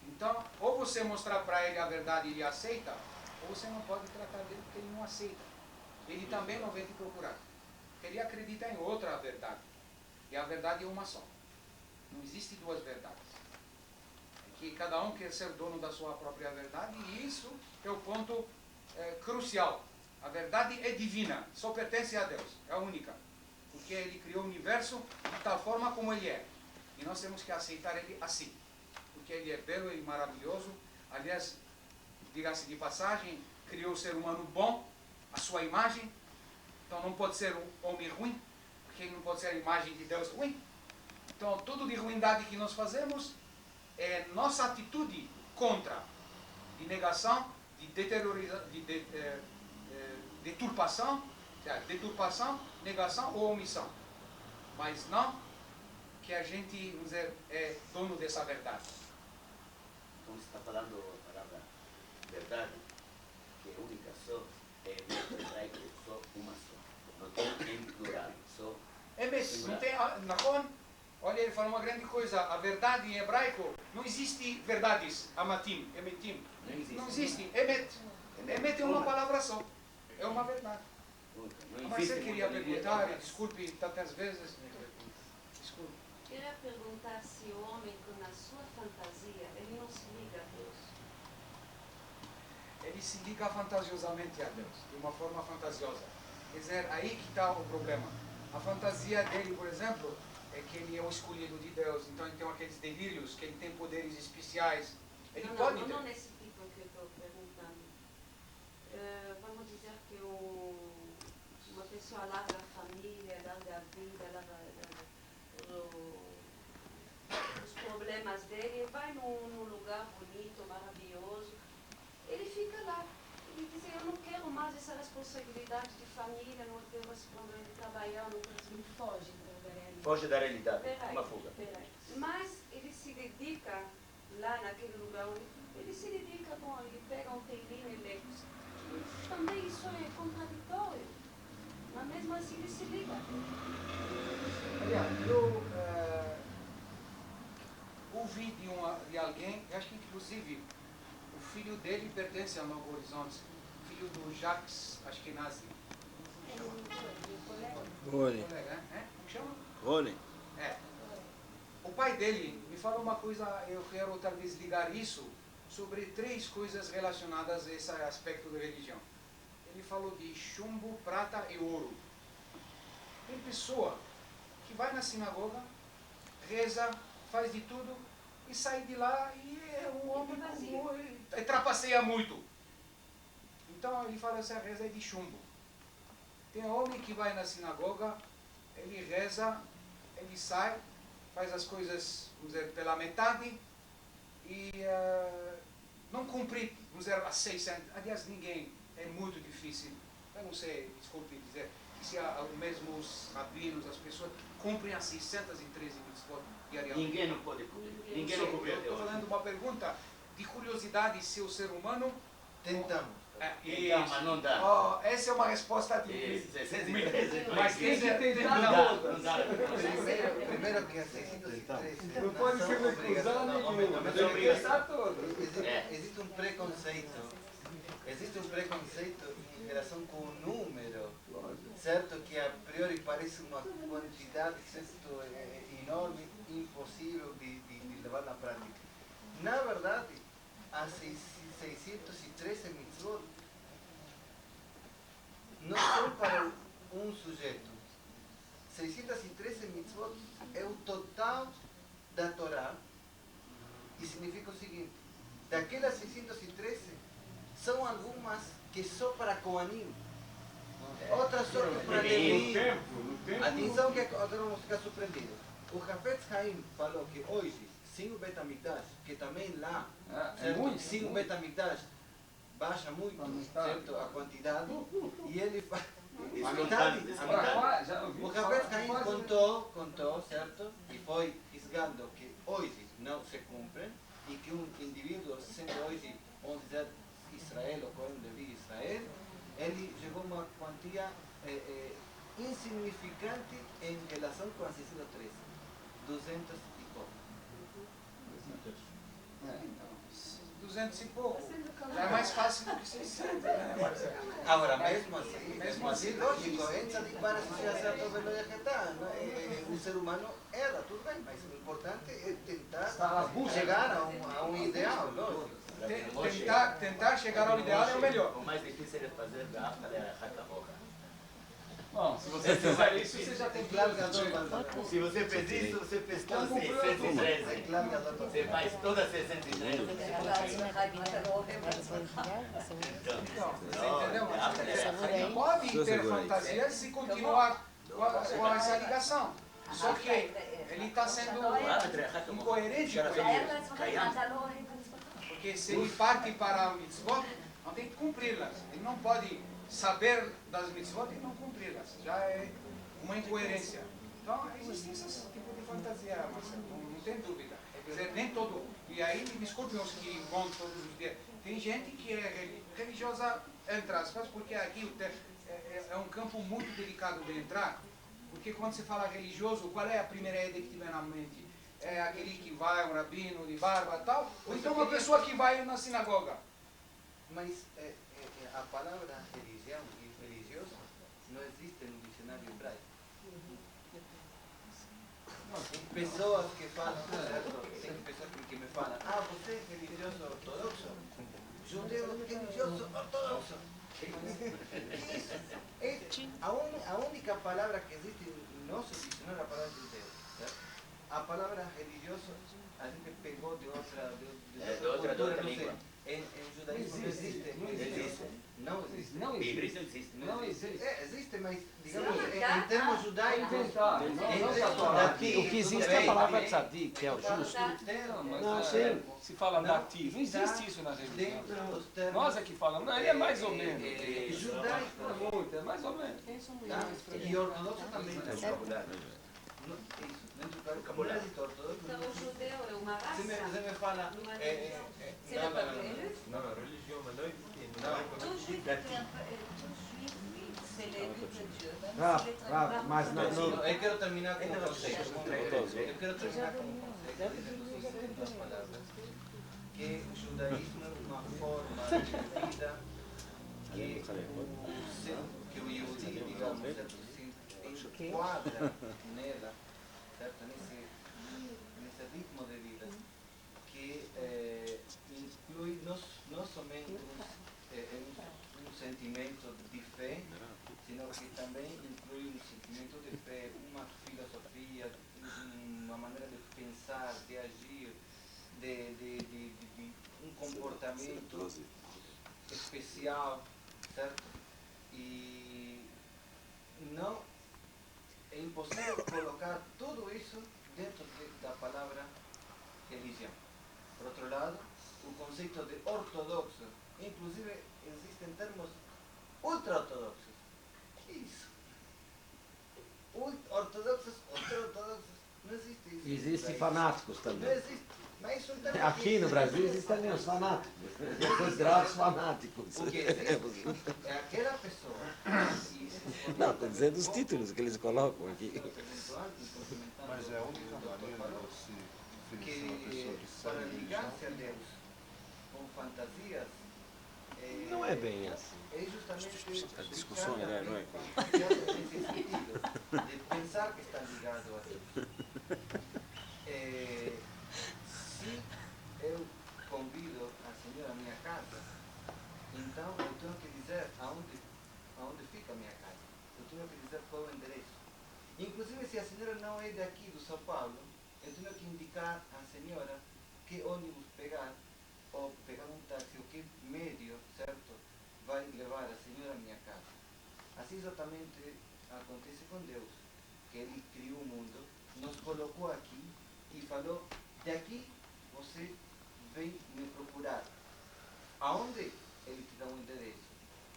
Então, ou você mostrar para ele a verdade e ele aceita, ou você não pode tratar dele porque ele não aceita. Ele também não vem te procurar. Ele acredita em outra verdade. E a verdade é uma só. Não existe duas verdades. É que cada um quer ser dono da sua própria verdade, e isso é o ponto crucial. A verdade é divina, só pertence a Deus, é a única. Porque Ele criou o universo de tal forma como Ele é. E nós temos que aceitar Ele assim. Porque Ele é belo e maravilhoso. Aliás, diga-se de passagem, criou o ser humano bom, a sua imagem. Então não pode ser um homem ruim, porque ele não pode ser a imagem de Deus ruim. Então tudo de ruindade que nós fazemos é nossa atitude contra, de negação, de deturpação, negação ou omissão. Mas não que a gente, vamos dizer, é dono dessa verdade. Como você está falando a palavra verdade, que é única só, é em hebraico só uma só. Não tem em plural, só. É mesmo, não tem, olha, ele fala uma grande coisa, a verdade em hebraico, não existe verdades, amatim, emetim. Não existe, emet. Emet é uma palavra só, é uma verdade. Mas você queria perguntar, desculpe tantas vezes. Desculpe. Queria perguntar se o homem, na sua fantasia, ele não se liga a Deus. Ele se liga fantasiosamente a Deus, de uma forma fantasiosa. Quer dizer, aí que está o problema. A fantasia dele, por exemplo, é que ele é o escolhido de Deus, então ele tem aqueles delírios, que ele tem poderes especiais. Ele pode ter. Não nesse tipo que eu estou perguntando. Vamos dizer que uma pessoa larga a família, larga a vida, os problemas dele, vai num lugar bonito, maravilhoso, ele fica lá. Ele diz, eu não quero mais essa responsabilidade de família, não quero esse problema de trabalhar, não quero... Ele foge da realidade. Foge da realidade, uma fuga. Mas ele se dedica lá naquele lugar onde ele se dedica, bom, ele pega um teilinho, ele também isso é contraditório, mas mesmo assim ele se liga. Aliás, eu ouvi de alguém, acho que inclusive o filho dele pertence a Novo Horizonte, filho do Jacques Ashkenazi. Rony. Como chama? Rony. É. O pai dele me falou uma coisa, eu quero talvez ligar isso sobre três coisas relacionadas a esse aspecto da religião. Ele falou de chumbo, prata e ouro. Tem pessoa que vai na sinagoga, reza, faz de tudo e sai de lá e é um homem comum e trapaceia muito. Então ele fala, essa reza é de chumbo. Tem homem que vai na sinagoga, ele reza, ele sai, faz as coisas, vamos dizer, pela metade e não cumpre, vamos dizer, as 600. Aliás, ninguém, é muito difícil. Eu não sei, desculpe dizer, se mesmo os rabinos, as pessoas, cumprem as 613 mitzvot diariamente. Ninguém não pode cumprir. Ninguém não cumpre. Eu estou fazendo uma pergunta de curiosidade se o ser humano... Tentamos. Mas não dá. Essa é uma resposta de... Mas tem que tentar. Não dá. Primeiro que a 613 Não pode ser recusado nenhum. mas Tem que tentar todo. existe um preconceito. Existe um preconceito em relação com o número, certo? Que a priori parece uma quantidade, certo, enorme, impossível de levar na prática. Na verdade, as 613 mitzvot não são para um sujeito. 613 mitzvot é o total da Torá e significa o seguinte: daquelas 613, são algumas que só para Koanim, outras só para Levi. Atenção que agora vamos ficar surpreendidos. O Hafetz Haim falou que hoje, sem o Bet HaMikdash, que também lá, certo? Sem o Bet HaMikdash, baixa muito, certo, a quantidade, e ele fala... A metade. O Hafetz Haim contou, certo, e foi fisgando que hoje não se cumpre, e que um indivíduo, sendo hoje, vamos dizer, Israel, ou Cohen Levi Israel, ele chegou a uma quantia insignificante em relação com a 613, 200 e pouco. 200 e pouco. Já é mais fácil do que 600, né, Marcelo? Agora, mesmo assim, lógico, entra de para associação do Belo Yaquetá. O ser humano erra, tudo bem, mas o importante é tentar chegar a um ideal, lógico. Tentar chegar ao ideal é o melhor. O mais difícil é fazer da Hakamoka. Bom, se você fizer isso, você já tem Claro que adoro. Se você fez isso, você fez todo 613. Você faz toda 613. Você entendeu? Pode ter fantasia se continuar com essa ligação. Só que ele está sendo incoerente com ele. Porque se ele parte para a mitzvot, não tem que cumpri-las. Ele não pode saber das mitzvot e não cumpri-las. Já é uma incoerência. Então, existe esse tipo de fantasia, Marcelo, não tem dúvida. Quer dizer, nem todo... E aí, me desculpem os que vão todos os dias. Tem gente que é religiosa, entre aspas, porque aqui é um campo muito delicado de entrar. Porque quando se fala religioso, qual é a primeira ideia que tiver na mente? É aquele que vai, um rabino de barba e tal? Ou então uma pessoa que vai na sinagoga? Mas a palavra religião e religioso não existe no dicionário hebraico. Tem pessoas que falam, certo? Tem pessoas que me falam, você é religioso ortodoxo? Judeu religioso ortodoxo. Isso. A única palavra que existe no nosso dicionário é a palavra judeu. Certo? A palavra religioso a gente pegou de outra cultura, língua. Em judaísmo não existe. Não existe. Não existe. existe. Não existe. Existe, mas digamos, em termos judaicos, O que existe é a palavra tzadik, que é o justo. Não, sim. Se fala dati, não existe isso na religião. Nós é que falamos, não, ele é mais ou menos. Judaico. Não é muito, é mais ou menos. E ortodoxo também. Não existe ortodoxo. Então, o judeu é uma raça. Você me fala... C'est la parole. Non, la religion, maintenant, Tout juif célèbre Dieu. Mas não. Eu quero terminar com um conceito. Eu quero terminar com um conceito dizendo em duas palavras que o judaísmo é uma forma de vida que o Yehudi, digamos, se enquadra nela, certo? Nesse ritmo de vida que inclui não somente um sentimento de fé, sino que também inclui um sentimento de fé, uma filosofia, uma maneira de pensar, de agir, de um comportamento especial, certo? E não é impossível colocar tudo isso dentro da palavra religião. Por outro lado, o conceito de ortodoxo, inclusive existem termos ultra-ortodoxos. Que é isso? Ortodoxos, ultra-ortodoxos, não existe isso. Existem fanáticos Não também. existe. Mas isso não está Aqui no Brasil existem também os fanáticos. São considerados fanáticos. O que existe é aquela pessoa. Não, estou dizendo os títulos que eles colocam aqui. Mas é a única maneira de você feliz uma pessoa que para sabe ligar-se a Deus com fantasias Não é bem assim. é justamente A discussão ficar não é? nesse sentido de pensar que está ligado a Deus. Se eu convido a senhora à minha casa, então eu tenho que dizer aonde fica a minha casa. Eu tenho que dizer qual é o endereço. Inclusive, se a senhora não é daqui do São Paulo, eu tenho que indicar à senhora que ônibus pegar ou assim exatamente acontece com Deus, que Ele criou o mundo, nos colocou aqui e falou, daqui você vem me procurar. Aonde? Ele te dá um endereço.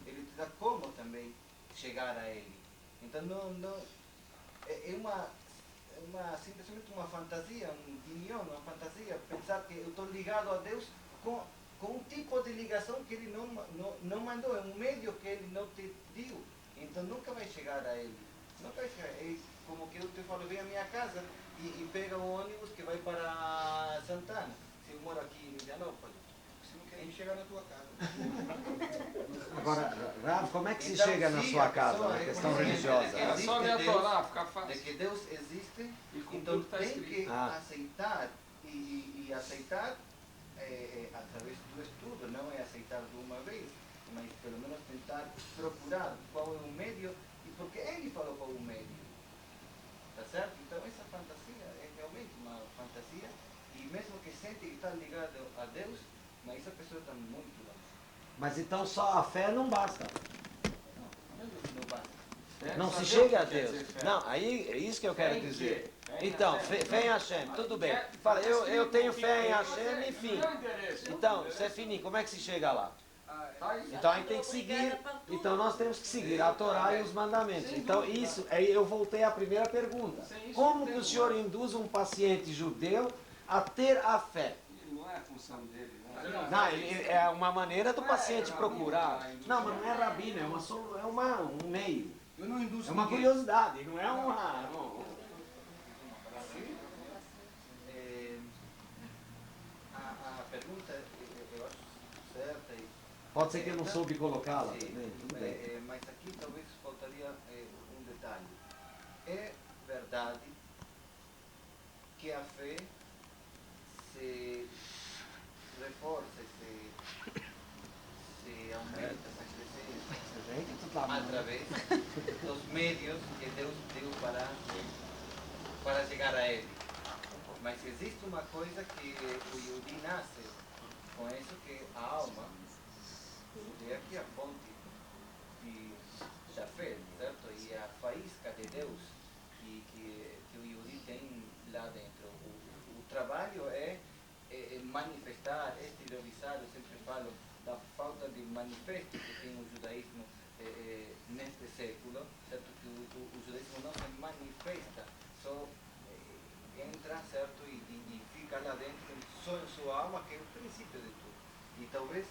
Ele te dá como também chegar a Ele. Então é simplesmente uma fantasia, um guignol, uma fantasia, pensar que eu estou ligado a Deus com um tipo de ligação que Ele não mandou, é um meio que Ele não te deu. Então nunca vai chegar a Ele. Nunca vai chegar. É como que eu te falo, vem à minha casa e pega o ônibus que vai para Santana. Se eu moro aqui em Indianópolis. Você não quer nem chegar na tua casa. Agora, Rav, como é que se Então, chega na se sua a casa, pessoa na questão reconhece religiosa? que É existe só ler a Deus, Torá, fica de fácil. que Deus existe, E com então tudo está tem escrito. que Ah. aceitar e aceitar através do estudo, não é aceitar de uma vez, mas pelo menos tentar procurar qual é o meio e porque Ele falou qual é o meio. Tá certo? Então essa fantasia é realmente uma fantasia e mesmo que sente que está ligado a Deus, mas essa pessoa está muito longe. Mas então só a fé não basta. Não basta. Não se Saber chega o que a quer Deus. dizer fé. Não, aí é isso que eu quero Fé em dizer. quê? Fé em Então, Hashem. fé em Hashem, tudo bem. Quer- Fala, tá eu escrito tenho o que fé em quer, Hashem, enfim. não é o endereço. Então, você fini, como é que se chega lá? Tá aí. Então aí tem que seguir. Então nós temos que seguir a Torá e os mandamentos. Então isso, aí eu voltei à primeira pergunta. Como que o senhor induz um paciente judeu a ter a fé? Não é a função dele, né? Não, é uma maneira do paciente procurar. Não, mas não é rabino, um meio. Eu não induzo É uma ninguém. curiosidade, não é uma. A pergunta eu acho certa e Pode ser que eu não soube colocá-la sim, também, tudo bem. mas aqui talvez faltaria um detalhe. É verdade que a fé se reforça, se aumenta, se acrescenta através dos meios que Deus deu para chegar a Ele. Mas existe uma coisa que o Yehudi nasce com isso, que a alma é aqui a fonte da fé, certo? E a faísca de Deus que o Yehudi tem lá dentro. O trabalho é manifestar, exteriorizar, eu sempre falo da falta de manifesto que tem o judaísmo neste século, certo? Que o judaísmo não se manifesta, só entra, certo? E fica lá dentro, só em sua alma, que é o princípio de tudo. E talvez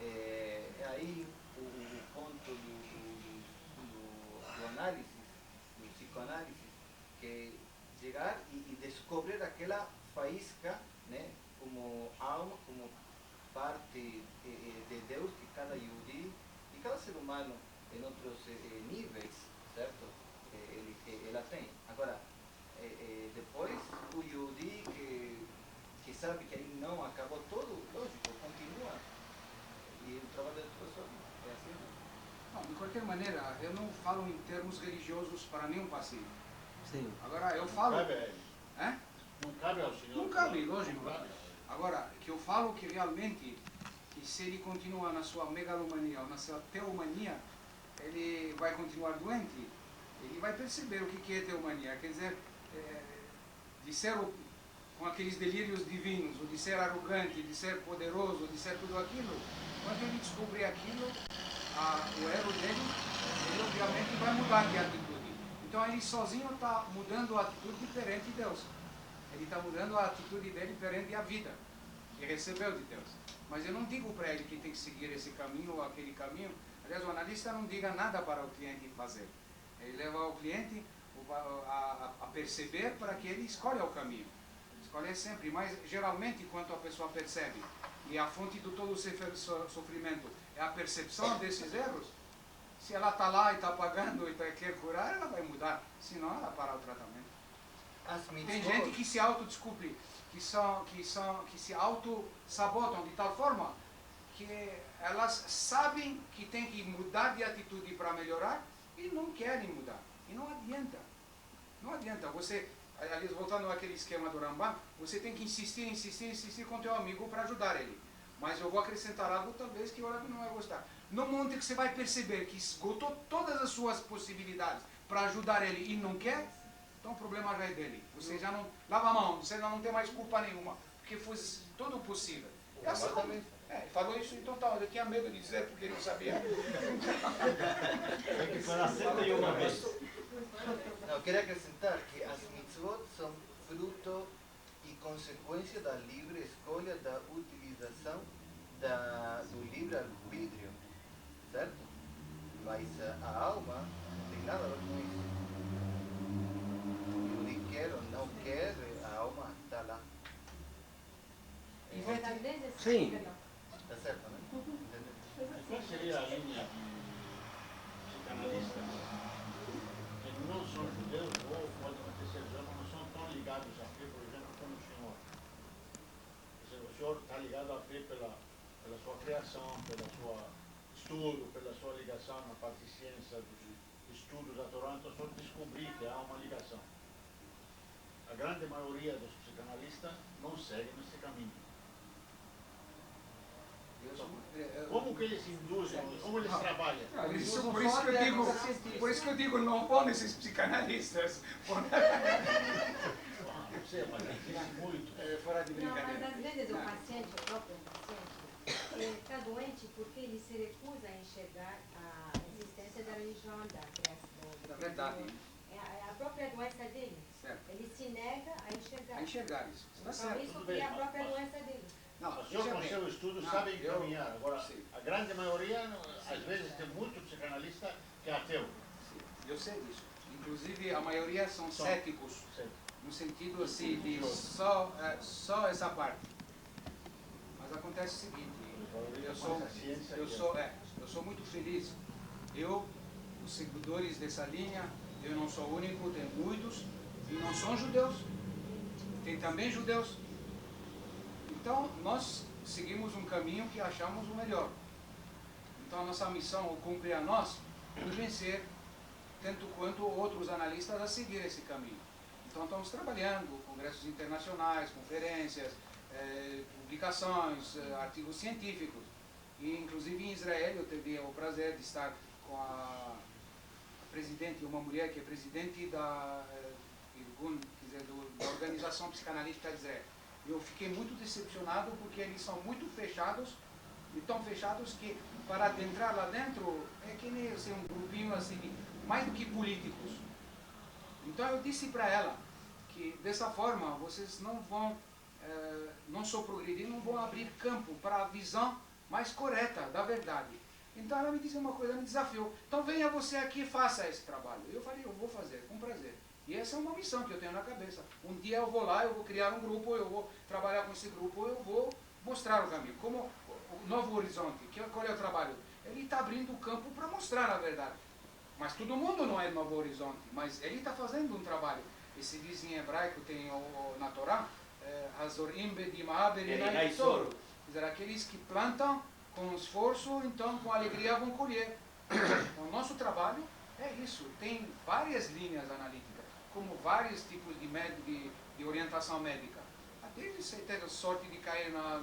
é aí o ponto do análise, do psicoanálise, que é chegar e descobrir aquela faísca, né, como alma, como parte de Deus que cada Yehudi e cada ser humano em outros níveis, certo? Ela tem. Agora, depois o Yehudi que sabe que aí não acabou todo, lógico, continua. E o trabalho da pessoa é assim, né? Não, de qualquer maneira, eu não falo em termos religiosos para nenhum paciente. Sim. Agora, eu falo... Cabe a ele. Hã? Não cabe ao senhor. Não cabe, lógico. Não cabe. Agora, que eu falo que realmente, que se ele continua na sua megalomania ou na sua teomania, ele vai continuar doente, ele vai perceber o que é teomania. Quer dizer, de ser com aqueles delírios divinos, ou de ser arrogante, de ser poderoso, de ser tudo aquilo, quando ele descobrir aquilo, o ego dele, ele obviamente vai mudar de atitude. Então ele sozinho está mudando a atitude perante Deus. Ele está mudando a atitude dele perante a vida que recebeu de Deus. Mas eu não digo para ele que tem que seguir esse caminho ou aquele caminho. Aliás, o analista não diga nada para o cliente fazer. Ele leva o cliente a perceber para que ele escolha o caminho. Escolher sempre, mas geralmente quando a pessoa percebe e a fonte de todo o sofrimento é a percepção desses erros, se ela está lá e está pagando e quer curar, ela vai mudar. Senão ela para o tratamento. Tem gente que se autodesculpe, que se auto-sabotam de tal forma que elas sabem que tem que mudar de atitude para melhorar e não querem mudar. E não adianta. Não adianta. Você, aliás, voltando àquele esquema do Rambam, você tem que insistir com teu amigo para ajudar ele. Mas eu vou acrescentar algo talvez que o Olavo não vai gostar. No momento que você vai perceber que esgotou todas as suas possibilidades para ajudar ele e não quer, então o problema já é dele. Você já não lava a mão, você já não tem mais culpa nenhuma, porque fez todo o possível. É assim, falou isso, então tá, eu tinha medo de dizer porque ele não sabia. Tem que falar 101 vezes. Não, eu queria acrescentar que as mitzvot são fruto e consequência da livre escolha da utilização do livre-arbítrio, certo? Mas a alma não tem nada a ver com isso. Ele quer ou não quer, a alma está lá. Sim. Está certo, né? Entendeu? Qual seria a linha de psicanalistas que não são judeus ou podem acontecer já, mas não são tão ligados à fé, por exemplo, como o senhor? O senhor está ligado à fé pela sua criação, pelo seu estudo, pela sua ligação na parte de ciência, dos estudos da Torá, então o senhor descobriu que há uma ligação. A grande maioria dos psicanalistas não seguem nesse caminho. Como que eles induzem, como eles trabalham? Por isso que eu digo, não vão nesses psicanalistas. Não sei, mas existe muito. Fora de Não, mas brincadeira. às vezes o paciente, o próprio paciente, está doente porque ele se recusa a enxergar a existência da religião, da verdade. É a própria doença dele. Certo. Ele se nega a enxergar. A enxergar isso. Está Então certo. isso cria a própria doença dele. Não, O senhor, com seu estudo, sabe encaminhar. Agora, sim. a grande maioria, às vezes, tem muito psicanalista que é ateu. Eu sei disso. Inclusive, a maioria são céticos, no sentido assim, de só essa parte. Mas acontece o seguinte, eu sou muito feliz. Os seguidores dessa linha, eu não sou o único, tem muitos, e não são judeus. Tem também judeus. Então, nós seguimos um caminho que achamos o melhor. Então, a nossa missão, cumpre a nós, convencer tanto quanto outros analistas a seguir esse caminho. Então, estamos trabalhando, congressos internacionais, conferências, publicações, artigos científicos. E, inclusive, em Israel, eu tive o prazer de estar com a presidente, uma mulher que é presidente da Organização Psicanalítica de Israel. Eu fiquei muito decepcionado porque eles são muito fechados, e tão fechados que para adentrar lá dentro é que nem assim, um grupinho assim, mais do que políticos. Então eu disse para ela que dessa forma vocês não vão, não só progredir, não vão abrir campo para a visão mais correta da verdade. Então ela me disse uma coisa, me desafiou. Então venha você aqui e faça esse trabalho. Eu falei, eu vou fazer, com prazer. E essa é uma missão que eu tenho na cabeça. Um dia eu vou lá, eu vou criar um grupo, eu vou trabalhar com esse grupo, eu vou mostrar o caminho. Como o Novo Horizonte, qual é o trabalho? Ele está abrindo o campo para mostrar a verdade. Mas todo mundo não é Novo Horizonte, mas ele está fazendo um trabalho. E se diz em hebraico, tem na Torá, Hazorim Bedimah Berinai Tzoro. Quer dizer, aqueles que plantam com esforço, então com alegria vão colher. O nosso trabalho é isso. Tem várias linhas analíticas, como vários tipos de orientação médica. Desde você ter a sorte de cair na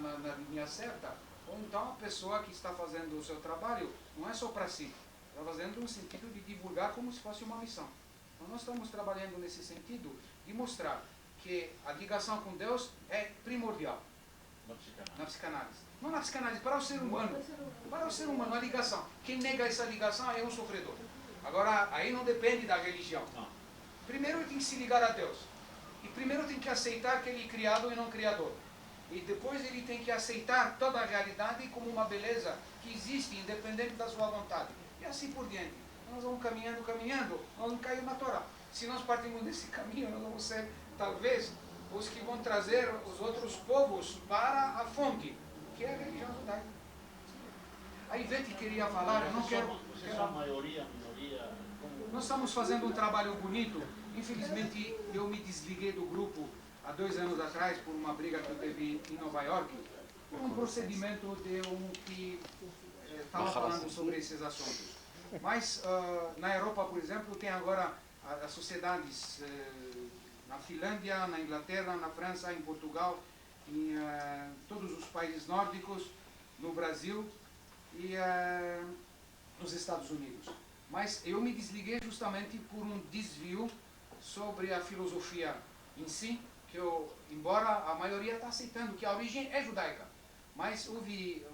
linha certa, ou então a pessoa que está fazendo o seu trabalho não é só para si, está fazendo no sentido de divulgar como se fosse uma missão. Então nós estamos trabalhando nesse sentido de mostrar que a ligação com Deus é primordial na psicanálise. Não na psicanálise, para o ser humano. Para o ser humano, a ligação. Quem nega essa ligação é um sofredor. Agora, aí não depende da religião. Primeiro ele tem que se ligar a Deus. E primeiro tem que aceitar que ele é criado e não criador. E depois ele tem que aceitar toda a realidade como uma beleza que existe, independente da sua vontade. E assim por diante. Nós vamos caminhando, nós vamos cair na Torá. Se nós partimos desse caminho, nós vamos ser, talvez, os que vão trazer os outros povos para a fonte, que é a religião judaica. A Ivete queria falar, eu não quero... Vocês são maioria, minoria... Nós estamos fazendo um trabalho bonito. Infelizmente, eu me desliguei do grupo há 2 anos atrás por uma briga que eu teve em Nova York, por um procedimento de um que estava falando sobre esses assuntos. Mas na Europa, por exemplo, tem agora as sociedades na Finlândia, na Inglaterra, na França, em Portugal, em todos os países nórdicos, no Brasil e nos Estados Unidos. Mas eu me desliguei justamente por um desvio sobre a filosofia em si, que eu, embora a maioria está aceitando que a origem é judaica, mas houve,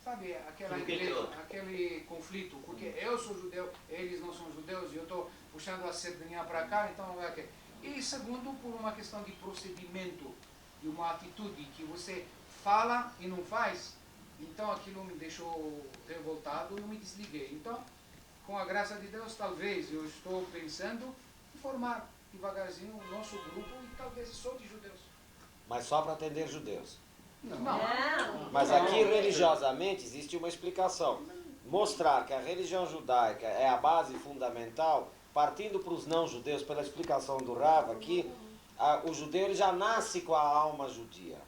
sabe, aquele conflito, porque eu sou judeu, eles não são judeus, e eu estou puxando a sardinha para cá, então é que... E segundo, por uma questão de procedimento, de uma atitude que você fala e não faz, então aquilo me deixou revoltado e eu me desliguei. Então, com a graça de Deus, talvez eu estou pensando em formar devagarzinho o nosso grupo e talvez só de judeus. Mas só para atender judeus. Não. Mas aqui religiosamente existe uma explicação. Mostrar que a religião judaica é a base fundamental, partindo para os não-judeus, pela explicação do Rava, que o judeu ele já nasce com a alma judia.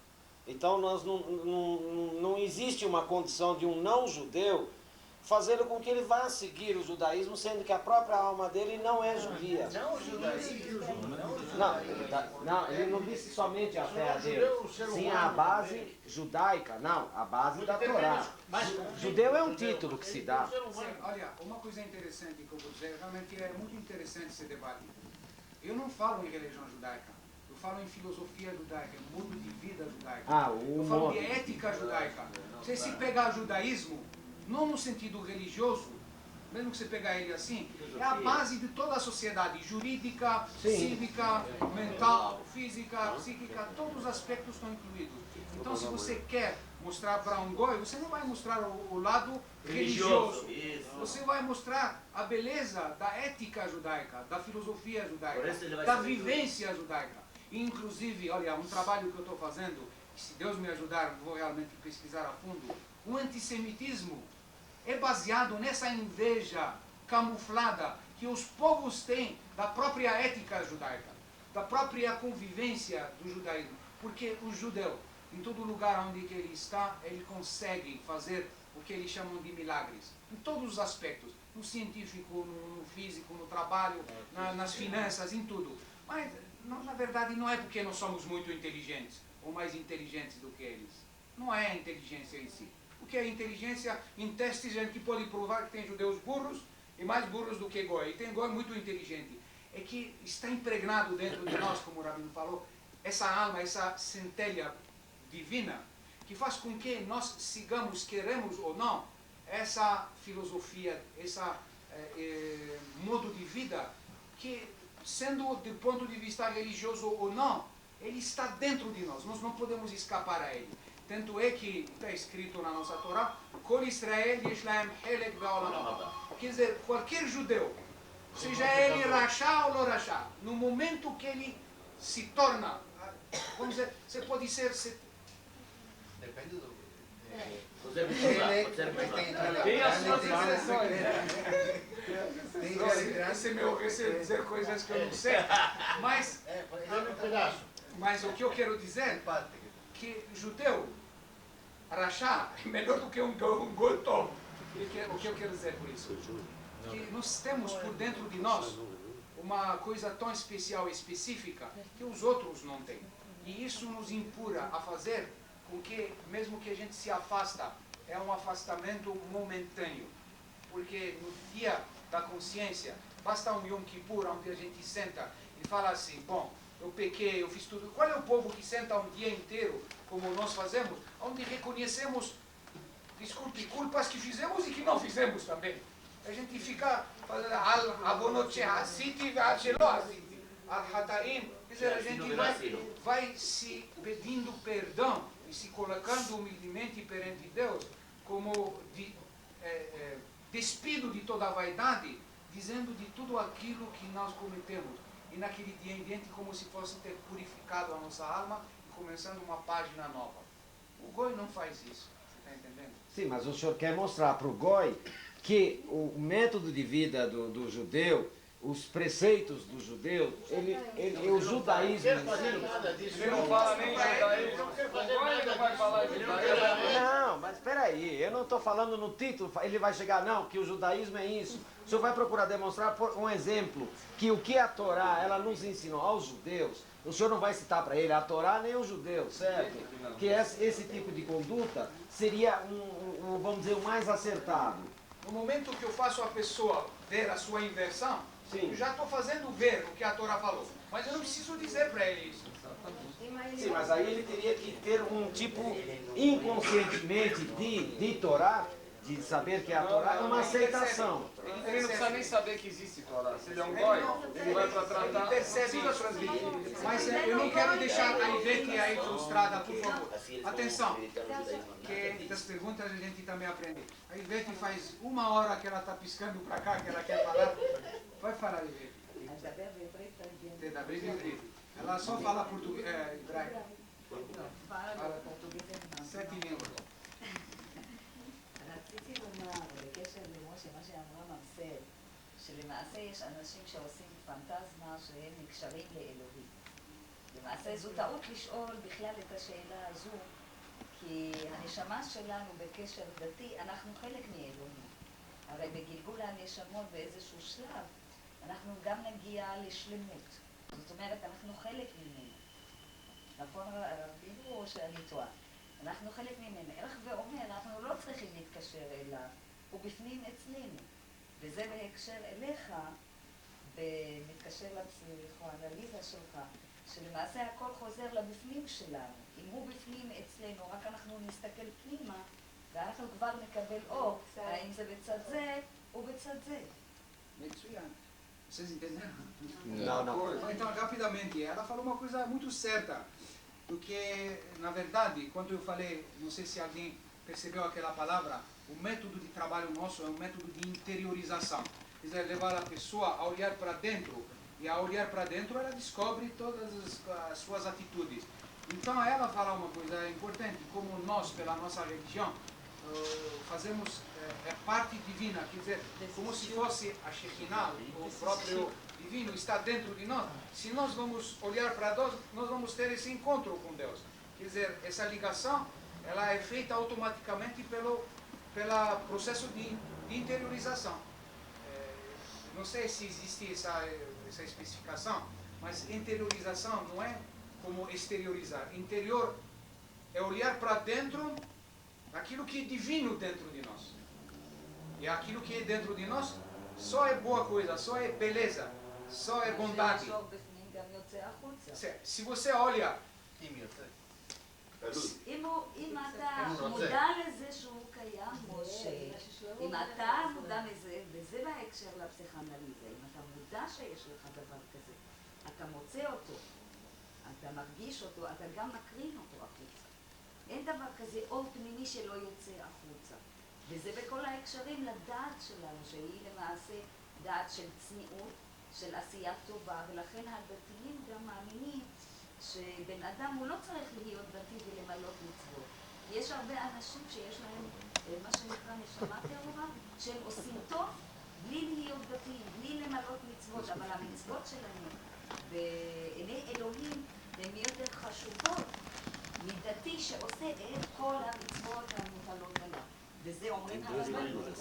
Então não existe uma condição de um não-judeu fazendo com que ele vá seguir o judaísmo, sendo que a própria alma dele não é judia. Não o judaísmo. Não, ele não disse somente a fé dele, sim a base judaica, não, a base da Torá. Judeu é um título que se dá. Sim, olha, uma coisa interessante que eu vou dizer, realmente é muito interessante esse debate. Eu não falo em religião judaica, eu falo em filosofia judaica, em modo de vida judaica. Eu falo de ética judaica. Você se pegar judaísmo, não no sentido religioso, mesmo que você pegar ele assim, é a base de toda a sociedade, jurídica, cívica, mental, física, psíquica, todos os aspectos estão incluídos. Então, se você quer mostrar para um goi, você não vai mostrar o lado religioso. Você vai mostrar a beleza da ética judaica, da filosofia judaica, da vivência judaica. E, inclusive, olha, um trabalho que eu estou fazendo, se Deus me ajudar, vou realmente pesquisar a fundo, o antissemitismo é baseado nessa inveja camuflada que os povos têm da própria ética judaica, da própria convivência do judaísmo. Porque o judeu, em todo lugar onde ele está, ele consegue fazer o que eles chamam de milagres. Em todos os aspectos. No científico, no físico, no trabalho, nas finanças, em tudo. Mas, na verdade, não é porque nós somos muito inteligentes, ou mais inteligentes do que eles. Não é a inteligência em si. O que é inteligência? Em testes a gente pode provar que tem judeus burros e mais burros do que goi. E tem goi muito inteligente. É que está impregnado dentro de nós, como o Rabino falou, essa alma, essa centelha divina, que faz com que nós sigamos, queremos ou não, essa filosofia, esse modo de vida, que sendo do ponto de vista religioso ou não, ele está dentro de nós não podemos escapar a ele. Tanto é que está escrito na nossa Torá, Kol Israel Yeshlaem Helek Be'olam Haba. Quer dizer, qualquer judeu, seja ele rachá ou não rachá, no momento que ele se torna, vamos dizer, você pode ser... Depende do... Tem as suas exceções. Esse é dizer coisas que eu não sei, mas o que eu quero dizer é que judeu, rachá, é melhor do que um gotov. O que eu quero dizer por isso? Que nós temos por dentro de nós uma coisa tão especial e específica que os outros não têm. E isso nos impura a fazer com que, mesmo que a gente se afasta, é um afastamento momentâneo. Porque no dia da consciência, basta um Yom Kippur, onde a gente senta e fala assim, bom, eu pequei, eu fiz tudo. Qual é o povo que senta um dia inteiro, como nós fazemos, onde reconhecemos, desculpe, culpas que fizemos e que não fizemos também. A gente fica fazendo al-avonot she'asiti ve'al-shelo asiti, al-hataim, quer dizer, a gente vai se pedindo perdão e se colocando humildemente perante Deus, como despido de toda a vaidade, dizendo de tudo aquilo que nós cometemos. E naquele dia em diante, como se fosse ter purificado a nossa alma e começando uma página nova. O goi não faz isso, você está entendendo? Sim, mas o senhor quer mostrar para o goi que o método de vida do judeu, os preceitos do judeu, o judaísmo em si... Ele não fala nem judaísmo. O goi não vai falar judaísmo. Não, mas Mas espera aí, eu não estou falando no título, ele vai chegar, não, que o judaísmo é isso. O senhor vai procurar demonstrar por um exemplo que o que a Torá, ela nos ensinou aos judeus, o senhor não vai citar para ele a Torá nem os judeus, certo? Que esse tipo de conduta seria vamos dizer, o mais acertado. No momento que eu faço a pessoa ver a sua inversão, Sim. eu já estou fazendo ver o que a Torá falou. Mas eu não preciso dizer para ele isso. Sim, mas aí ele teria que ter um tipo, inconscientemente, de Torá, de saber que a Torá é uma aceitação. Ele não precisa nem saber que existe Torá. Se ele é um goi, ele vai para tratar. Ele percebe isso. Mas eu não quero deixar a Ivete aí frustrada, por favor. Atenção, que das perguntas a gente também aprende. A Ivete faz 1 hora que ela está piscando para cá, que ela quer falar. Vai falar, Ivete. Ela só fala português, hebraico. fala português. 7 línguas. רציתי לומר, בקשר למשה, מה שאמרה ממסר, שלמעשה יש אנשים שעושים פנטזמה שהם נקשרים לאלוהים. למעשה זו טעות לשאול בכלל את השאלה הזו, כי הנשמה שלנו בקשר דתי, אנחנו חלק מאלוהים. הרי בגלגול הנשמות באיזשהו שלב, אנחנו גם נגיע לשלמות. זאת אומרת, אנחנו חלק ממנו. נכון רבינו או שאני טועה? אנחנו חלק ממנו. ערך ואומר, אנחנו לא צריכים להתקשר אליו, הוא בפנים אצלנו. וזה בהקשר אליך, מתקשר לפסיכואנליזה שלך, שלמעשה הכל חוזר לבפנים שלנו. אם הוא בפנים אצלנו, רק אנחנו נסתכל פנימה, ואנחנו כבר נקבל אור, האם זה בצד זה או בצד זה. מצוין. Vocês entenderam? Não, não. Então, rapidamente, ela falou uma coisa muito certa. Porque, na verdade, quando eu falei, não sei se alguém percebeu aquela palavra, o método de trabalho nosso é um método de interiorização. Quer dizer, levar a pessoa a olhar para dentro. E ao olhar para dentro, ela descobre todas as suas atitudes. Então, ela fala uma coisa importante, como nós, pela nossa religião, fazemos parte divina, quer dizer, como se fosse a Shekinah, o próprio divino está dentro de nós. Se nós vamos olhar para Deus, nós vamos ter esse encontro com Deus. Quer dizer, essa ligação, ela é feita automaticamente pelo processo de interiorização. Não sei se existe essa especificação, mas interiorização não é como exteriorizar. Interior é olhar para dentro aquilo que é divino dentro de nós. E aquilo que é dentro de nós só é boa coisa, só é beleza, só é bondade. Se você olha... אם אתה מודע לזה שהוא קיים, משה, אם אתה מודע לזה, וזה בהקשר לפסיכואנליזה, אם אתה מודע שיש לך דבר כזה, אתה מוצא אותו, אתה מרגיש אותו, אתה גם מקרין אותו החוצה. אין דבר כזה אור פנימי שלא יוצא החוצה. וזה בכל ההקשרים לדעת שלנו, שהיא למעשה דעת של צניעות, של עשייה טובה, ולכן הדתיים גם מאמינים שבן אדם הוא לא צריך להיות דתי ולמלות מצוות. יש הרבה אנשים שיש להם מה שנקרא נשמה טהורה, שהם עושים טוב בלי להיות דתיים, בלי למלות מצוות, אבל המצוות שלהם בעיני אלוהים הן יותר חשובות מדתי שעושה את כל המצוות המוטלות עליו. וזה אומרים הרבנים. זה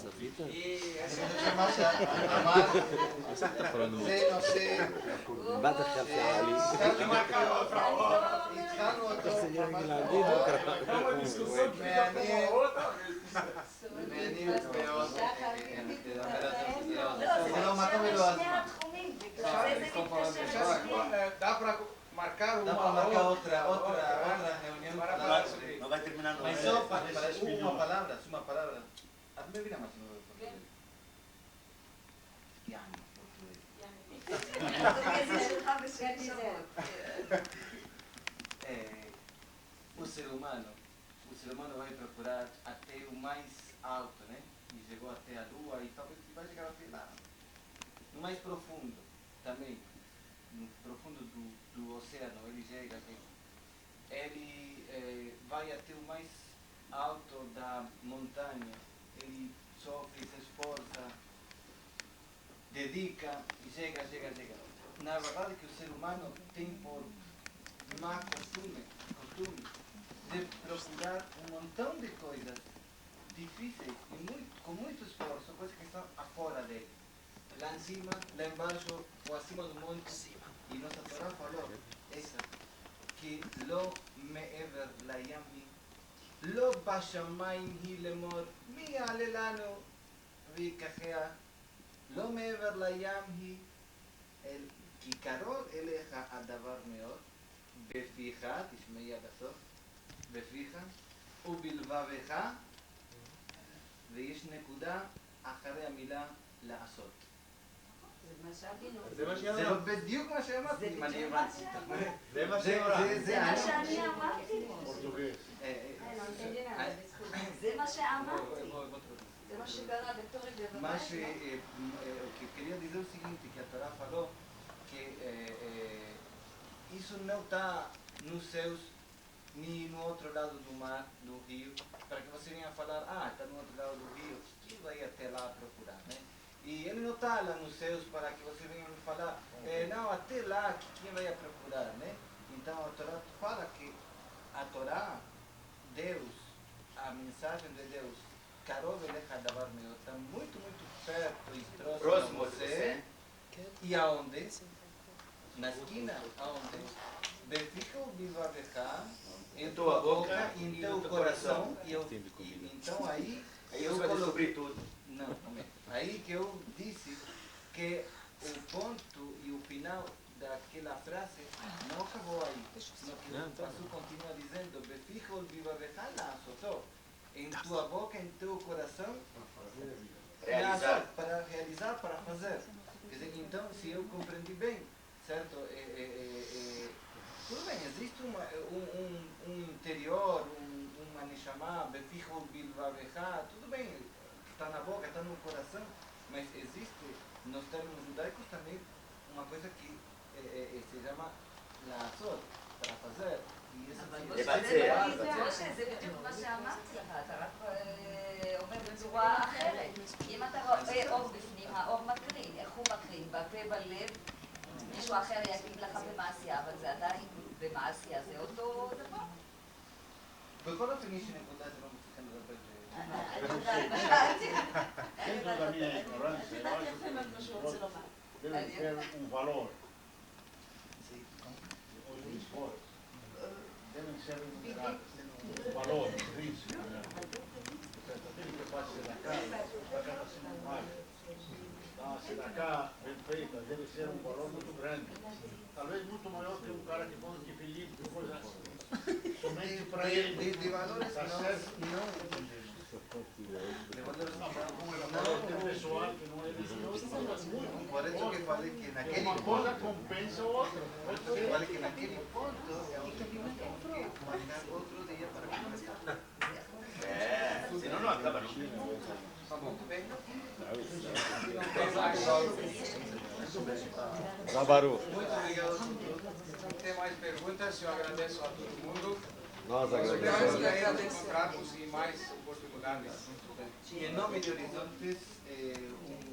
נושא... התחלנו אותו מעניין מאוד. זה לא מקום ולא הזמן. Dá para marcar Dá para marcar outra reunião para falar sobre isso. Não vai terminar no Mas só para uma palavra. A minha vida é mais português. O ser humano vai procurar até o mais alto, né? E chegou até a Lua e talvez vai chegar até lá. No mais profundo também, no profundo do oceano, ele chega, ele vai até o mais alto da montanha, ele sofre, se esforça, dedica e chega. Na verdade que o ser humano tem por má costume de procurar um montão de coisas difíceis e com muito esforço, são coisas que estão afora dele. Lá em cima, lá embaixo, ou acima do monte. E nossa Torá falou, essa, que lo me'ever layami, lo bashamayim hi lemor, mi alelano v'ikachea, lo me'ever layam hi, el כיכרון אליך הדבר מאוד, בפיך, תשמעי עד הסוף, בפיך ובלבבך, ויש נקודה אחרי המילה לעשות. זה מה זה לא בדיוק מה שאמרתי, אם אני הבנתי. זה מה שאני אמרתי. זה מה שאמרתי. זה מה שקרה בתור Mas o que eu queria dizer é o seguinte, que a Torá falou que isso não está nos céus nem no outro lado do mar, do rio, para que você venha falar, está no outro lado do rio, que vai até lá procurar, né? E ele não está lá nos céus para que você venha me falar, não, até lá, quem vai procurar, né? Então a Torá fala que a Torá, Deus, a mensagem de Deus, Karov elecha davar meot, está muito, muito perto e próximo de você. E aonde? Na esquina, aonde? Befica o bivavecha, em tua boca e em teu coração. Então aí eu vou descobrir tudo. Não, aí que eu disse que o ponto e o final daquela frase não acabou aí. No que o passo continua dizendo, Befica o bivavecha la asotó. Em tua boca, em teu coração, para realizar, para fazer. Quer dizer, então, se eu compreendi bem, certo? Tudo bem, existe um interior, uma neshama, beficho bilvavecha, tudo bem, está na boca, está no coração, mas existe, nos termos judaicos também, uma coisa que se chama לעשות, para fazer. משה, זה בדיוק מה שאמרתי לך, אתה רק אומר בצורה אחרת. אם אתה רואה אור בפנים, האור מקרין. איך הוא מקרין? בפה, בלב. מישהו אחר יגיד לך במעשייה, אבל זה עדיין במעשייה, זה אותו דבר. בכל אופן יש נקודה שלא מצליחים לדבר. Deve ter valor. Devem ser um valor intrínseco, né? Aquilo que faz sedacá, está sendo mágico. Então, a sedacá bem feita deve ser um valor muito grande. Talvez muito maior que um cara que põe de Filipe, coisa somente para ele. De valores está certo? Pessoal que não é muito. Por isso que falei que naquele uma coisa compensa a outra. Eu falei que naquele ponto temos que marcar outro dia para conversar. Senão não acaba não. Muito bem. Zabaru. Muito obrigado. Se não tem mais perguntas, eu agradeço a todo mundo. Nós agradecemos. Encontrarmos em mais oportunidades. E em nome de Horizontes,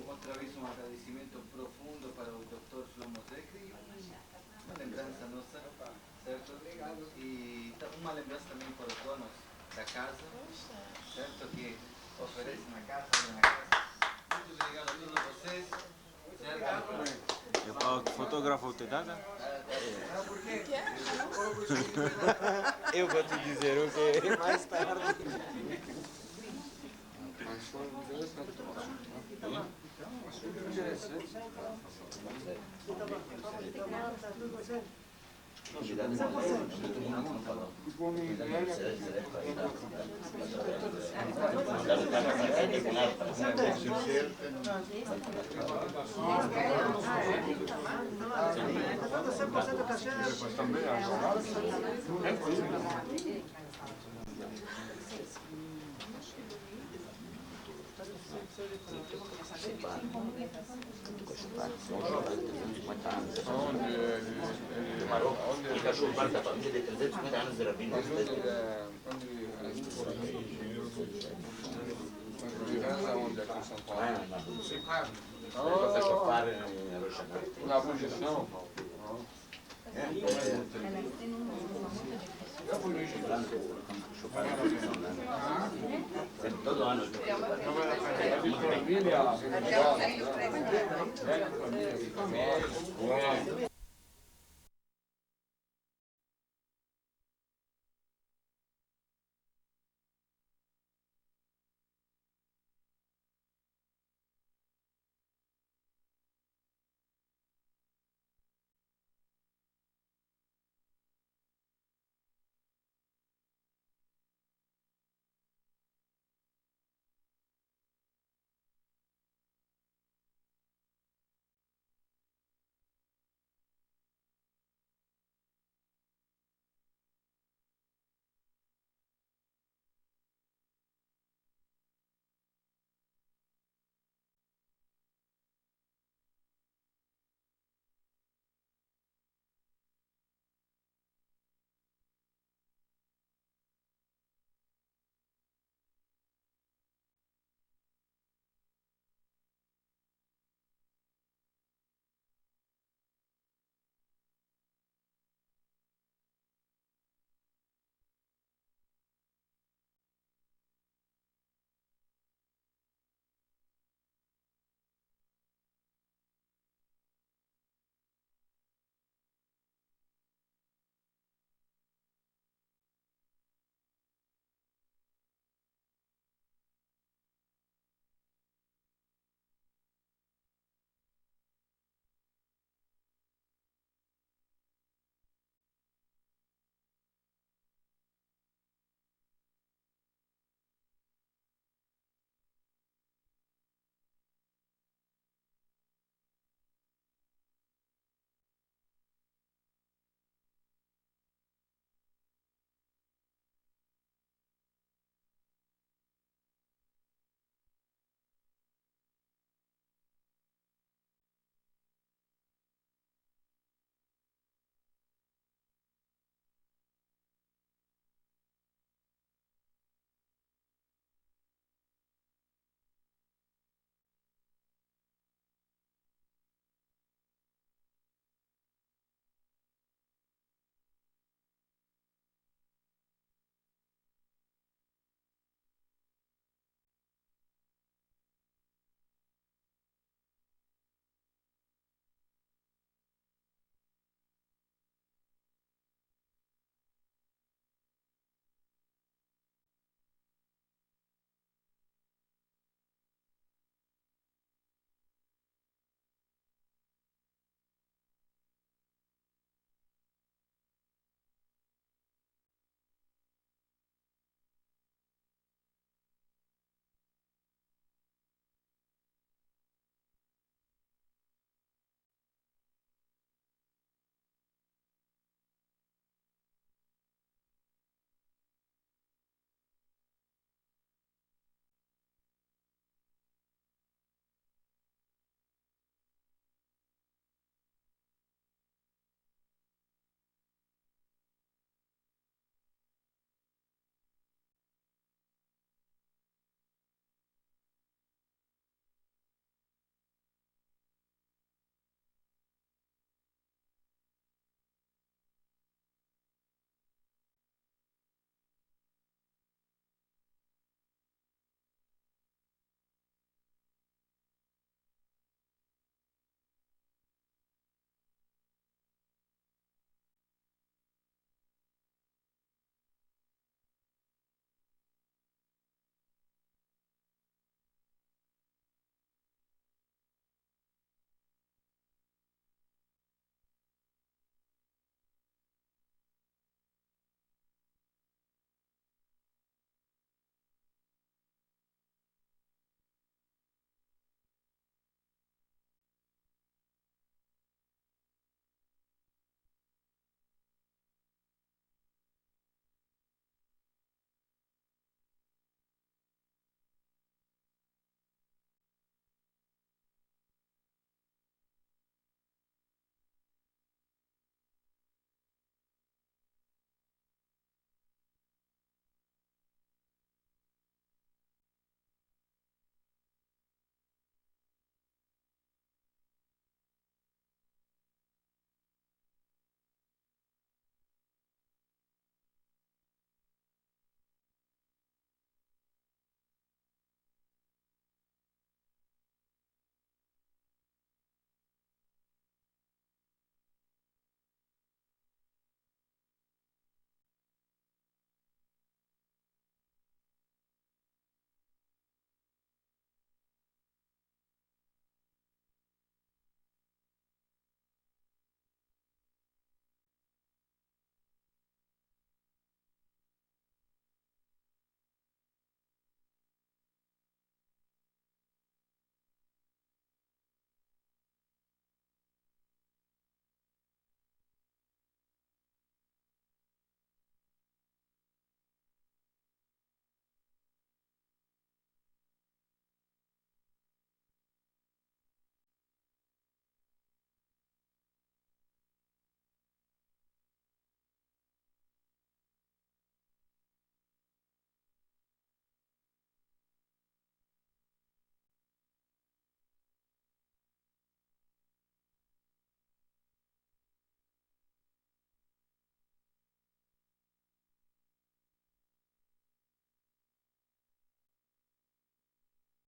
outra vez um agradecimento profundo para o Dr. Shlomo Zekri, uma lembrança nossa, certo? E uma lembrança também para os donos da casa, certo? Que oferecem a casa, na casa. Muito obrigado a todos vocês. Fotógrafo te dá? Por quê? Eu vou te dizer o que mais tarde. קשור ברטה פעם כדי כזה צמד ענס זה רבים Você chupar na posição? Eu fui no chupar na posição, né? Todo ano família. Família.